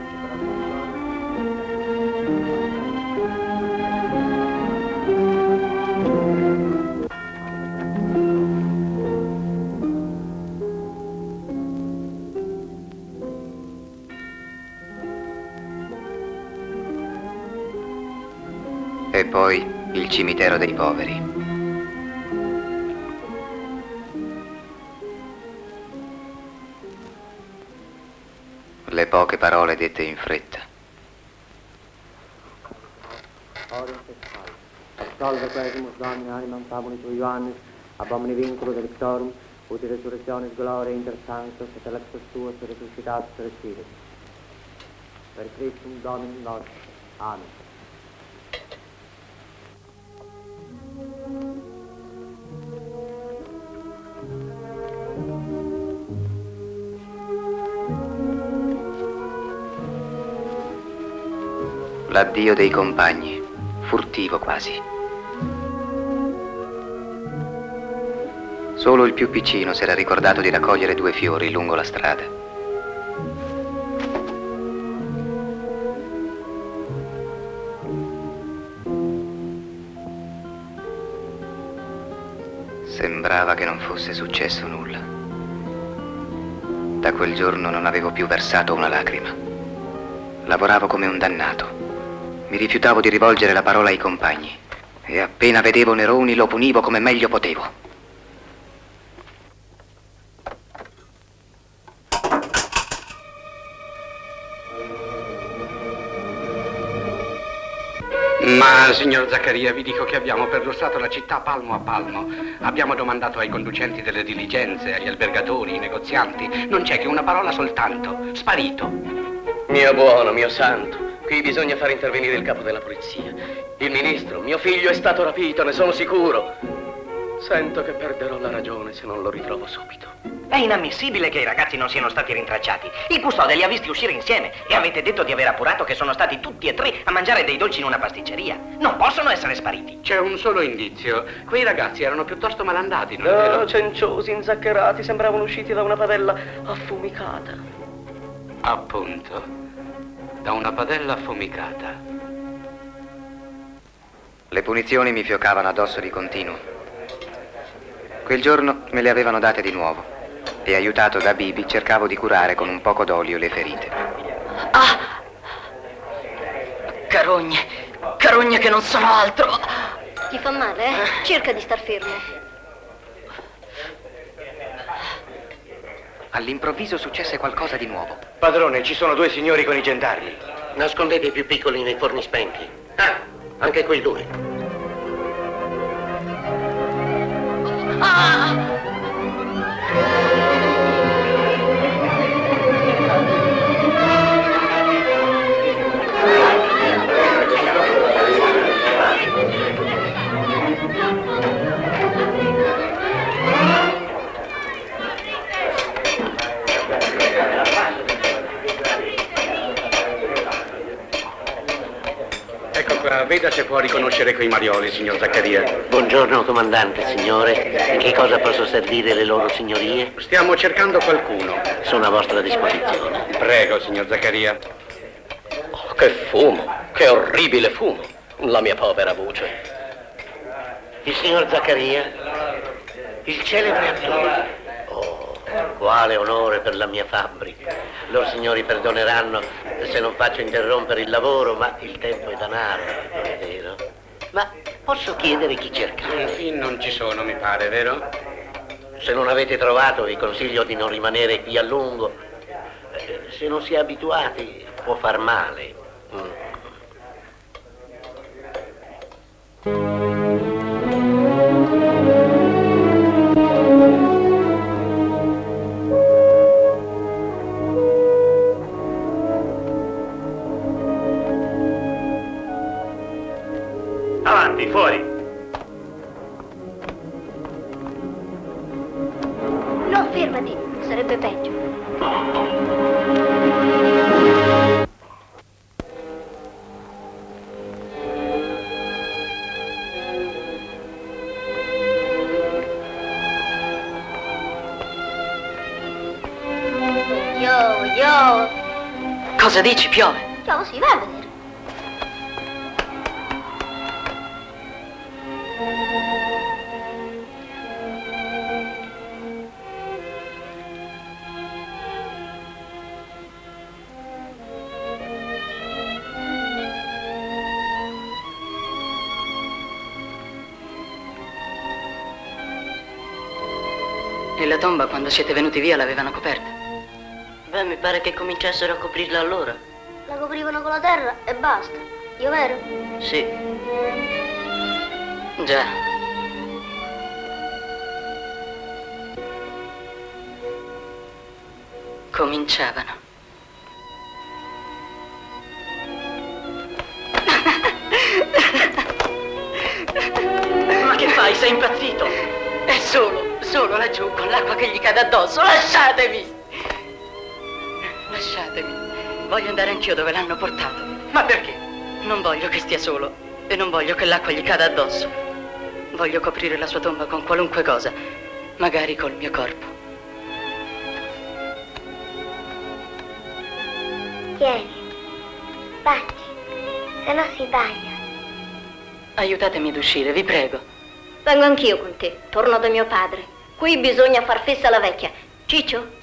E poi il cimitero dei poveri. Le poche parole dette in fretta. Salve quesimus Domine, animam fabuli tui Ioannis, abomini vinculo delictorum, uti resurrectionis gloria inter sanctos, et electus tuos resuscitatus respires. Per Christum Dominum nostrum. Amen. L'addio dei compagni, furtivo quasi. Solo il più piccino si era ricordato di raccogliere 2 fiori lungo la strada. Sembrava che non fosse successo nulla. Da quel giorno non avevo più versato una lacrima. Lavoravo come un dannato. Mi rifiutavo di rivolgere la parola ai compagni e appena vedevo Neroni lo punivo come meglio potevo. Ma, signor Zaccaria, vi dico che abbiamo perlustrato la città palmo a palmo. Abbiamo domandato ai conducenti delle diligenze, agli albergatori, ai negozianti. Non c'è che una parola soltanto. Sparito. Mio buono, mio santo. Qui bisogna far intervenire il capo della polizia. Il ministro, mio figlio è stato rapito, ne sono sicuro. Sento che perderò la ragione se non lo ritrovo subito. È inammissibile che i ragazzi non siano stati rintracciati. Il custode li ha visti uscire insieme e avete detto di aver appurato che sono stati tutti e 3 a mangiare dei dolci in una pasticceria. Non possono essere spariti. C'è un solo indizio. Quei ragazzi erano piuttosto malandati, non è vero? No, cenciosi, inzaccherati, sembravano usciti da una padella affumicata. Appunto. Da una padella affumicata. Le punizioni mi fioccavano addosso di continuo. Quel giorno me le avevano date di nuovo e aiutato da Bibi cercavo di curare con un poco d'olio le ferite. Ah! Carogne che non sono altro. Ti fa male, eh? Cerca di star fermo. All'improvviso successe qualcosa di nuovo. Padrone, ci sono 2 signori con i gendarmi. Nascondete i più piccoli nei forni spenti. Ah, anche quei 2. Ah! Ecco qua, veda se può riconoscere quei marioli, signor Zaccaria. Buongiorno, comandante, signore. In che cosa posso servire le loro signorie? Stiamo cercando qualcuno. Sono a vostra disposizione. Prego, signor Zaccaria. Oh, che fumo, che orribile fumo. La mia povera voce. Il signor Zaccaria? Il celebre attore? Oh, quale onore per la mia fabbrica. Loro signori perdoneranno se non faccio interrompere il lavoro, ma il tempo è denaro, non è vero? Ma posso chiedere chi cerca? Qui non ci sono, mi pare, vero? Se non avete trovato, vi consiglio di non rimanere qui a lungo. Se non si è abituati, può far male. Avanti, fuori. No, fermati, sarebbe peggio. Piove. Cosa dici, piove? Piove, sì, vai a vedere. E la tomba, quando siete venuti via, l'avevano coperta? Beh, mi pare che cominciassero a coprirla allora. La coprivano con la terra e basta. Io vero? Sì. Già. Cominciavano. Ma che fai? Sei impazzito? È solo laggiù, con l'acqua che gli cade addosso. Lasciatemi! Lasciatemi. Voglio andare anch'io dove l'hanno portato. Ma perché? Non voglio che stia solo e non voglio che l'acqua gli cada addosso. Voglio coprire la sua tomba con qualunque cosa, magari col mio corpo. Tieni. Batti. Se no si taglia. Aiutatemi ad uscire, vi prego. Vengo anch'io con te. Torno da mio padre. Qui bisogna far festa alla vecchia. Ciccio?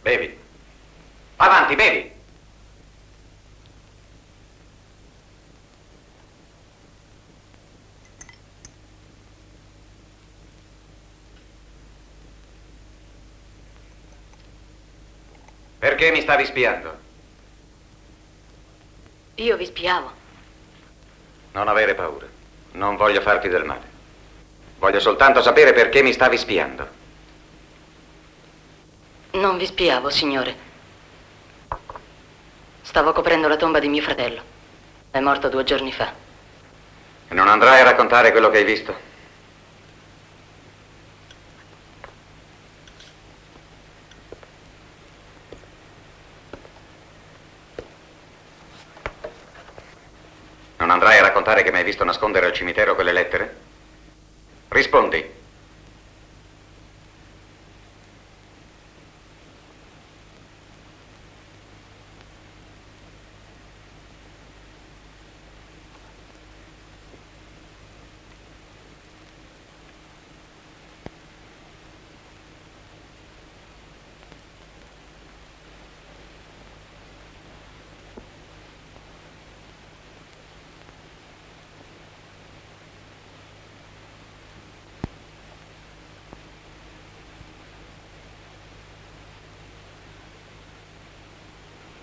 Bevi. Avanti, bevi. Perché mi stavi spiando? Io vi spiavo. Non avere paura. Non voglio farti del male. Voglio soltanto sapere perché mi stavi spiando. Non vi spiavo, signore. Stavo coprendo la tomba di mio fratello. È morto 2 giorni fa. E non andrai a raccontare quello che hai visto? Non andrai a raccontare che mi hai visto nascondere al cimitero quelle lettere? Rispondi.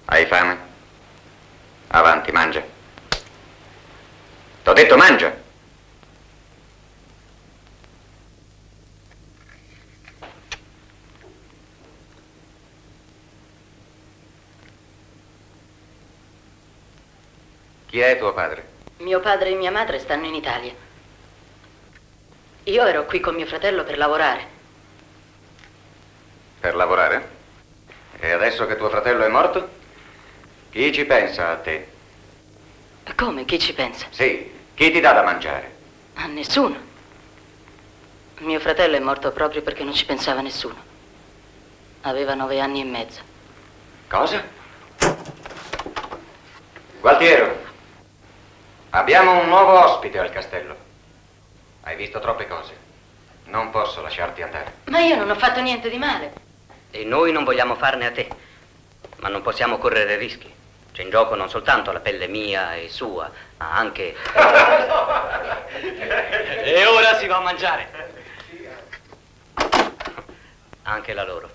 Hai fame? Avanti, mangia. T'ho detto mangia! Chi è tuo padre? Mio padre e mia madre stanno in Italia. Io ero qui con mio fratello per lavorare. Per lavorare? E adesso che tuo fratello è morto? Chi ci pensa a te? Come? Chi ci pensa? Sì, chi ti dà da mangiare? A nessuno. Mio fratello è morto proprio perché non ci pensava nessuno. Aveva 9 anni e mezzo. Cosa? Gualtiero, abbiamo un nuovo ospite al castello. Hai visto troppe cose. Non posso lasciarti andare. Ma io non ho fatto niente di male. E noi non vogliamo farne a te. Ma non possiamo correre rischi. C'è in gioco non soltanto la pelle mia e sua, ma anche... E ora si va a mangiare. Anche la loro.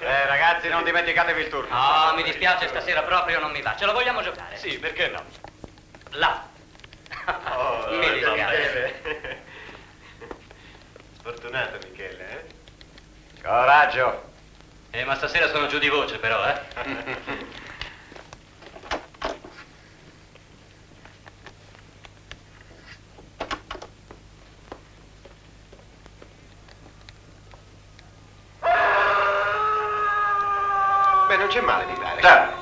Ragazzi, non dimenticatevi il turno. No, mi dispiace, stasera proprio non mi va. Ce lo vogliamo giocare? Sì, perché no? Là. Mi dispiace. Sfortunato, Michele, eh? Coraggio. Ma stasera sono giù di voce, però, eh? Beh, non c'è male di dare. Già.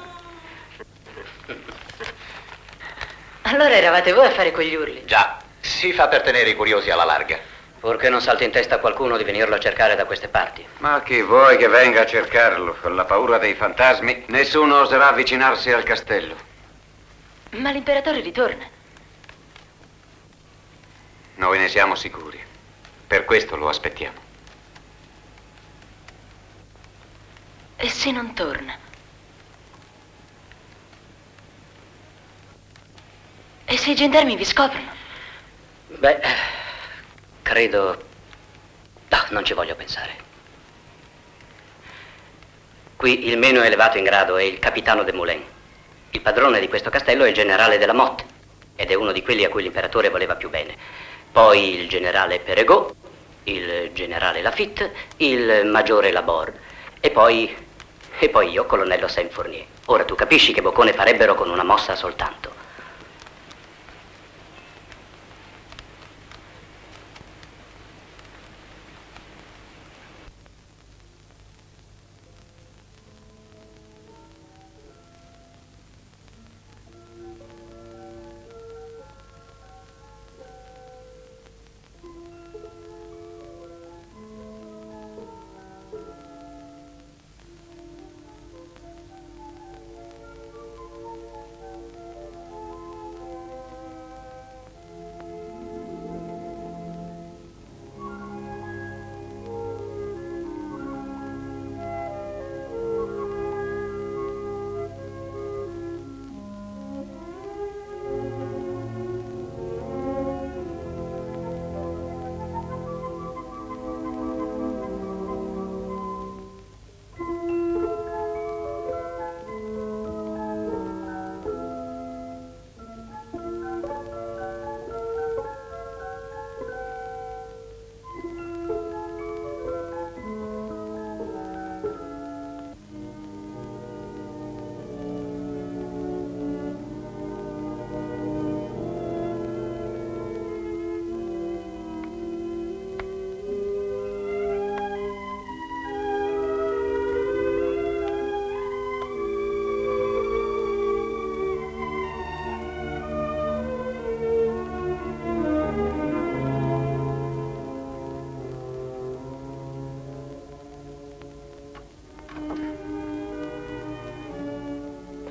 Allora eravate voi a fare quegli urli? Già. Si fa per tenere i curiosi alla larga. Purché non salti in testa a qualcuno di venirlo a cercare da queste parti. Ma chi vuoi che venga a cercarlo? Con la paura dei fantasmi, nessuno oserà avvicinarsi al castello. Ma l'imperatore ritorna. Noi ne siamo sicuri. Per questo lo aspettiamo. E se non torna? E se i gendarmi vi scoprono? Beh, credo... No, non ci voglio pensare. Qui il meno elevato in grado è il capitano de Moulin. Il padrone di questo castello è il generale de la Motte ed è uno di quelli a cui l'imperatore voleva più bene. Poi il generale Perregaux, il generale Lafitte, il maggiore Laborde e poi io, colonnello Saint-Fournier. Ora tu capisci che boccone farebbero con una mossa soltanto.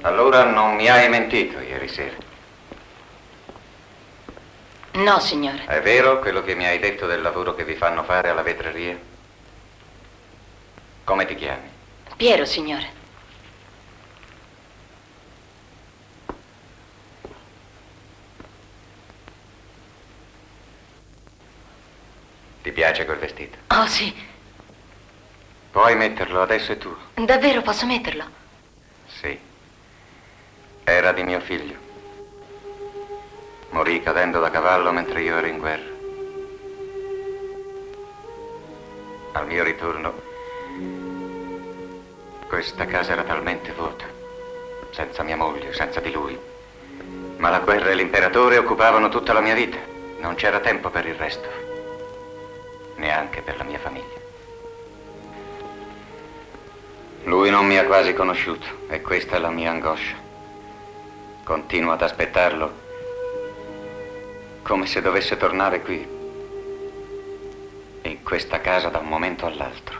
Allora non mi hai mentito ieri sera. No, signore. È vero quello che mi hai detto del lavoro che vi fanno fare alla vetreria? Come ti chiami? Piero, signore. Ti piace quel vestito? Oh, sì. Puoi metterlo, adesso è tuo. Davvero posso metterlo? Sì. Era di mio figlio. Morì cadendo da cavallo mentre io ero in guerra. Al mio ritorno, questa casa era talmente vuota, senza mia moglie, senza di lui. Ma la guerra e l'imperatore occupavano tutta la mia vita. Non c'era tempo per il resto, neanche per la mia famiglia. Lui non mi ha quasi conosciuto e questa è la mia angoscia. Continuo ad aspettarlo come se dovesse tornare qui, in questa casa da un momento all'altro.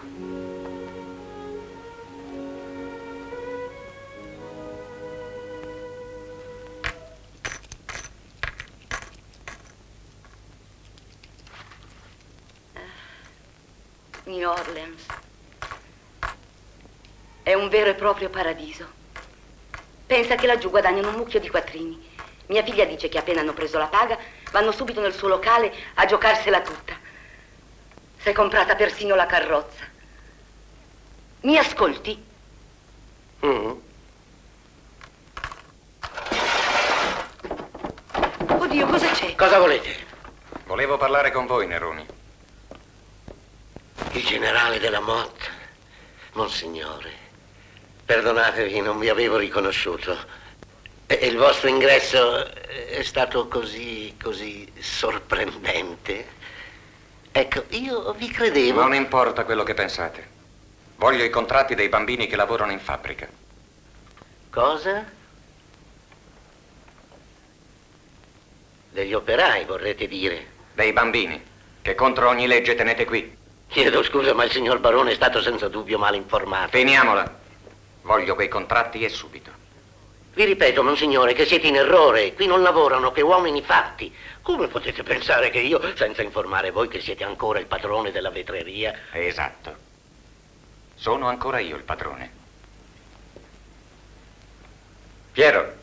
New Orleans è un vero e proprio paradiso. Pensa che laggiù guadagnano un mucchio di quattrini. Mia figlia dice che appena hanno preso la paga vanno subito nel suo locale a giocarsela tutta. Si è comprata persino la carrozza. Mi ascolti? Oddio, cosa c'è? Cosa volete? Volevo parlare con voi, Neroni. Il generale della Motte. Monsignore, perdonatevi, non vi avevo riconosciuto. E il vostro ingresso è stato così sorprendente. Ecco, io vi credevo. Non importa quello che pensate. Voglio i contratti dei bambini che lavorano in fabbrica. Cosa? Degli operai, vorrete dire? Dei bambini, che contro ogni legge tenete qui. Chiedo scusa, ma il signor Barone è stato senza dubbio mal informato. Finiamola. Voglio quei contratti e subito. Vi ripeto, monsignore, che siete in errore. Qui non lavorano che uomini fatti. Come potete pensare che io, senza informare voi che siete ancora il padrone della vetreria... Esatto. Sono ancora io il padrone. Piero.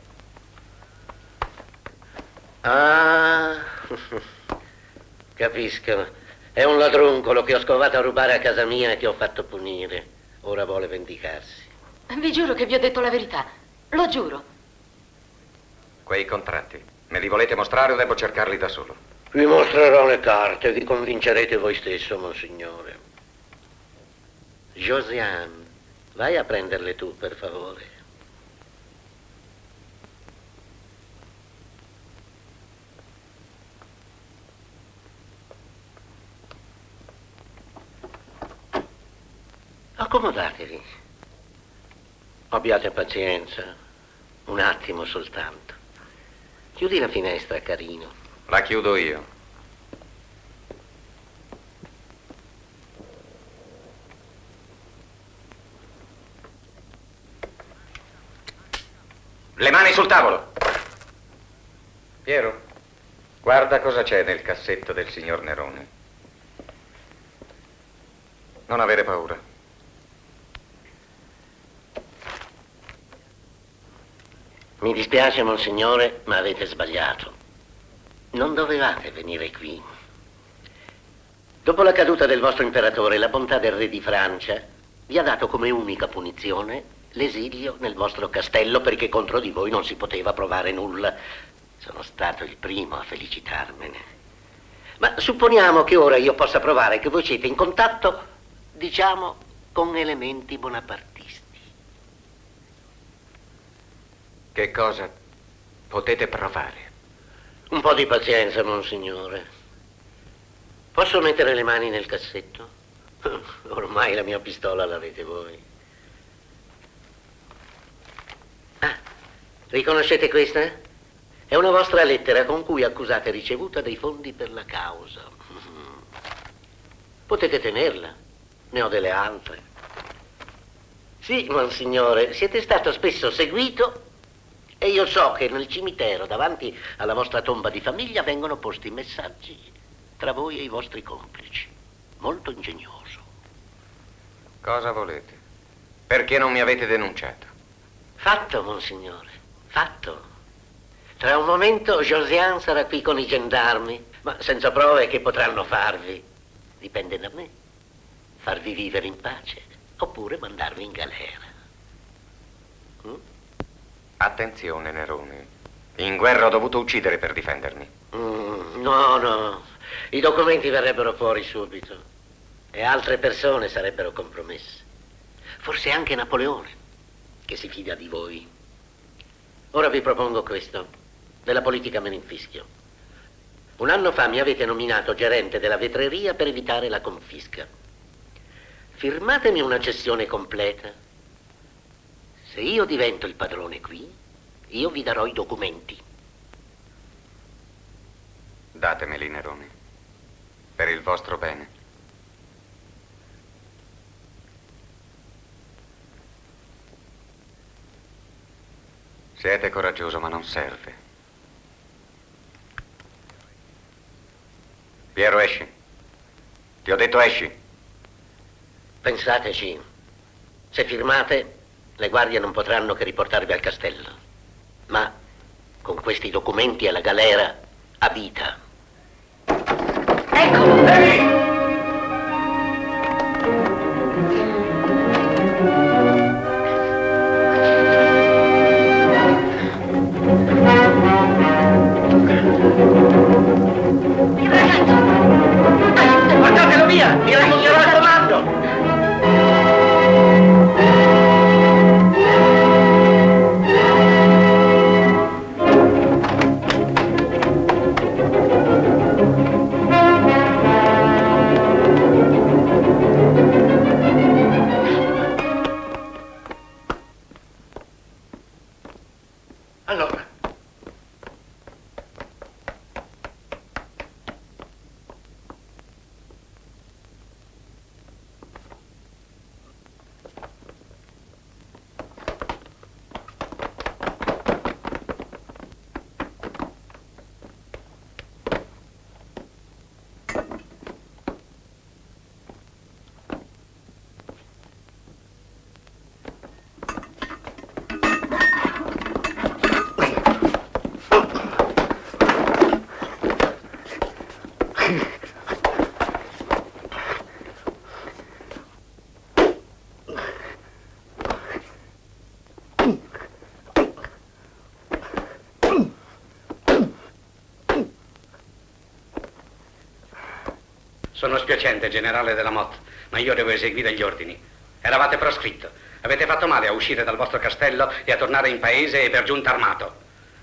Ah, capisco. È un ladruncolo che ho scovato a rubare a casa mia e che ho fatto punire. Ora vuole vendicarsi. Vi giuro che vi ho detto la verità. Lo giuro. Quei contratti, me li volete mostrare o devo cercarli da solo? Vi mostrerò le carte e vi convincerete voi stesso, monsignore. Josiane, vai a prenderle tu, per favore. Accomodatevi. Abbiate pazienza. Un attimo soltanto. Chiudi la finestra, carino. La chiudo io. Le mani sul tavolo. Piero, guarda cosa c'è nel cassetto del signor Neroni. Non avere paura. Mi dispiace, monsignore, ma avete sbagliato. Non dovevate venire qui. Dopo la caduta del vostro imperatore, la bontà del re di Francia vi ha dato come unica punizione l'esilio nel vostro castello perché contro di voi non si poteva provare nulla. Sono stato il primo a felicitarmene. Ma supponiamo che ora io possa provare che voi siete in contatto, diciamo, con elementi bonapartisti. Che cosa potete provare? Un po' di pazienza, monsignore. Posso mettere le mani nel cassetto? Ormai la mia pistola l'avete voi. Ah, riconoscete questa? È una vostra lettera con cui accusate ricevuta dei fondi per la causa. Potete tenerla, ne ho delle altre. Sì, monsignore, siete stato spesso seguito E io so che nel cimitero, davanti alla vostra tomba di famiglia, vengono posti messaggi tra voi e i vostri complici. Molto ingegnoso. Cosa volete? Perché non mi avete denunciato? Fatto, monsignore, fatto. Tra un momento Josiane sarà qui con i gendarmi, ma senza prove che potranno farvi. Dipende da me. Farvi vivere in pace, oppure mandarvi in galera. Attenzione, Nerone. In guerra ho dovuto uccidere per difendermi. No. I documenti verrebbero fuori subito. E altre persone sarebbero compromesse. Forse anche Napoleone, che si fida di voi. Ora vi propongo questo. Della politica me ne infischio. Un anno fa mi avete nominato gerente della vetreria per evitare la confisca. Firmatemi una cessione completa. Se io divento il padrone qui, io vi darò i documenti. Datemeli, Nerone. Per il vostro bene. Siete coraggioso, ma non serve. Piero, esci. Ti ho detto esci. Pensateci. Se firmate, le guardie non potranno che riportarvi al castello. Ma con questi documenti alla galera a vita. Ecco! Ehi! Portatelo via! Vi raggiungerò al comando! Allora, Sono spiacente, generale della Motte, ma io devo eseguire gli ordini. Eravate proscritto. Avete fatto male a uscire dal vostro castello e a tornare in paese e per giunta armato.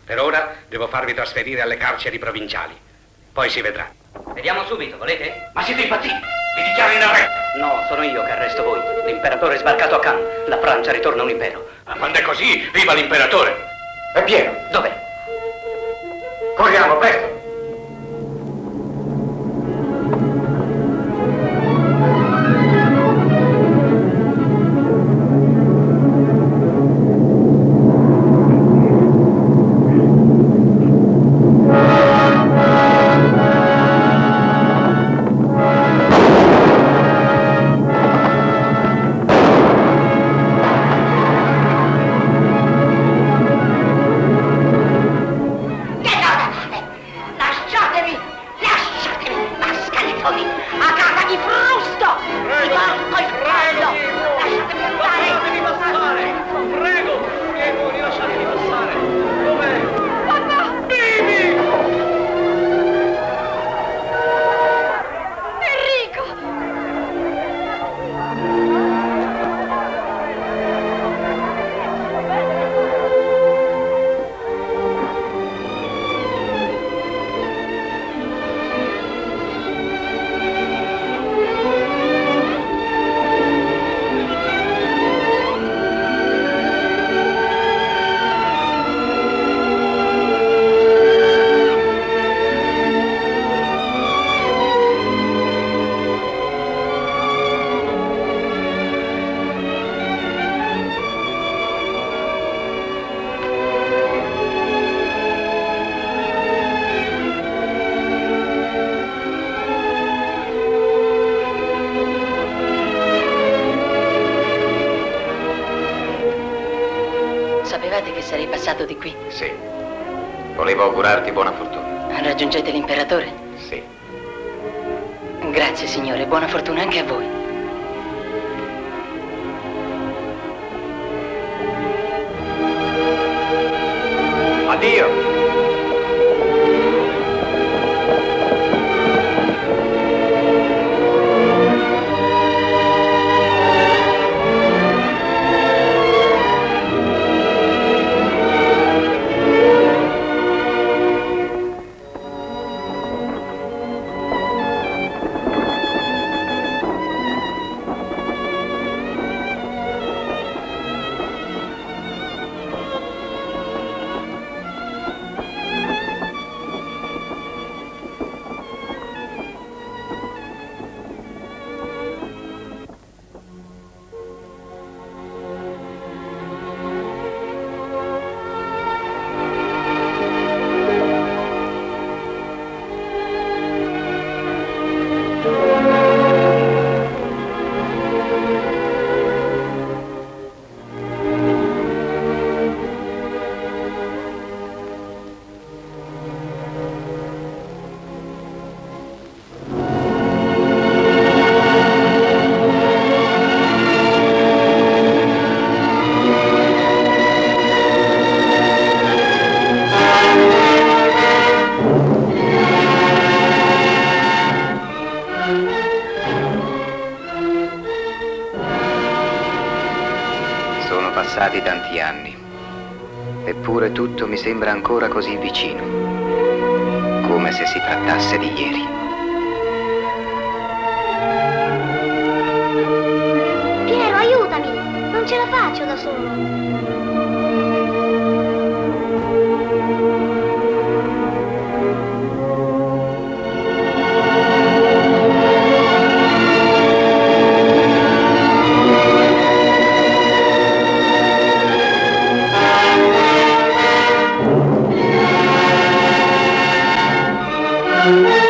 Per ora devo farvi trasferire alle carceri provinciali. Poi si vedrà. Vediamo subito, volete? Ma siete impazziti? Vi dichiaro in arresto. No, sono io che arresto voi. L'imperatore è sbarcato a Cannes. La Francia ritorna un impero. Ma quando è così, viva l'imperatore! E Piero? Dov'è? Corriamo, presto! passato di qui? Sì. Volevo augurarti buona fortuna. Raggiungete l'imperatore? Sì. Grazie, signore. Buona fortuna anche a voi. Addio! Sono passati tanti anni, eppure tutto mi sembra ancora così vicino, come se si trattasse di ieri. Piero, aiutami! Non ce la faccio da solo. Thank you.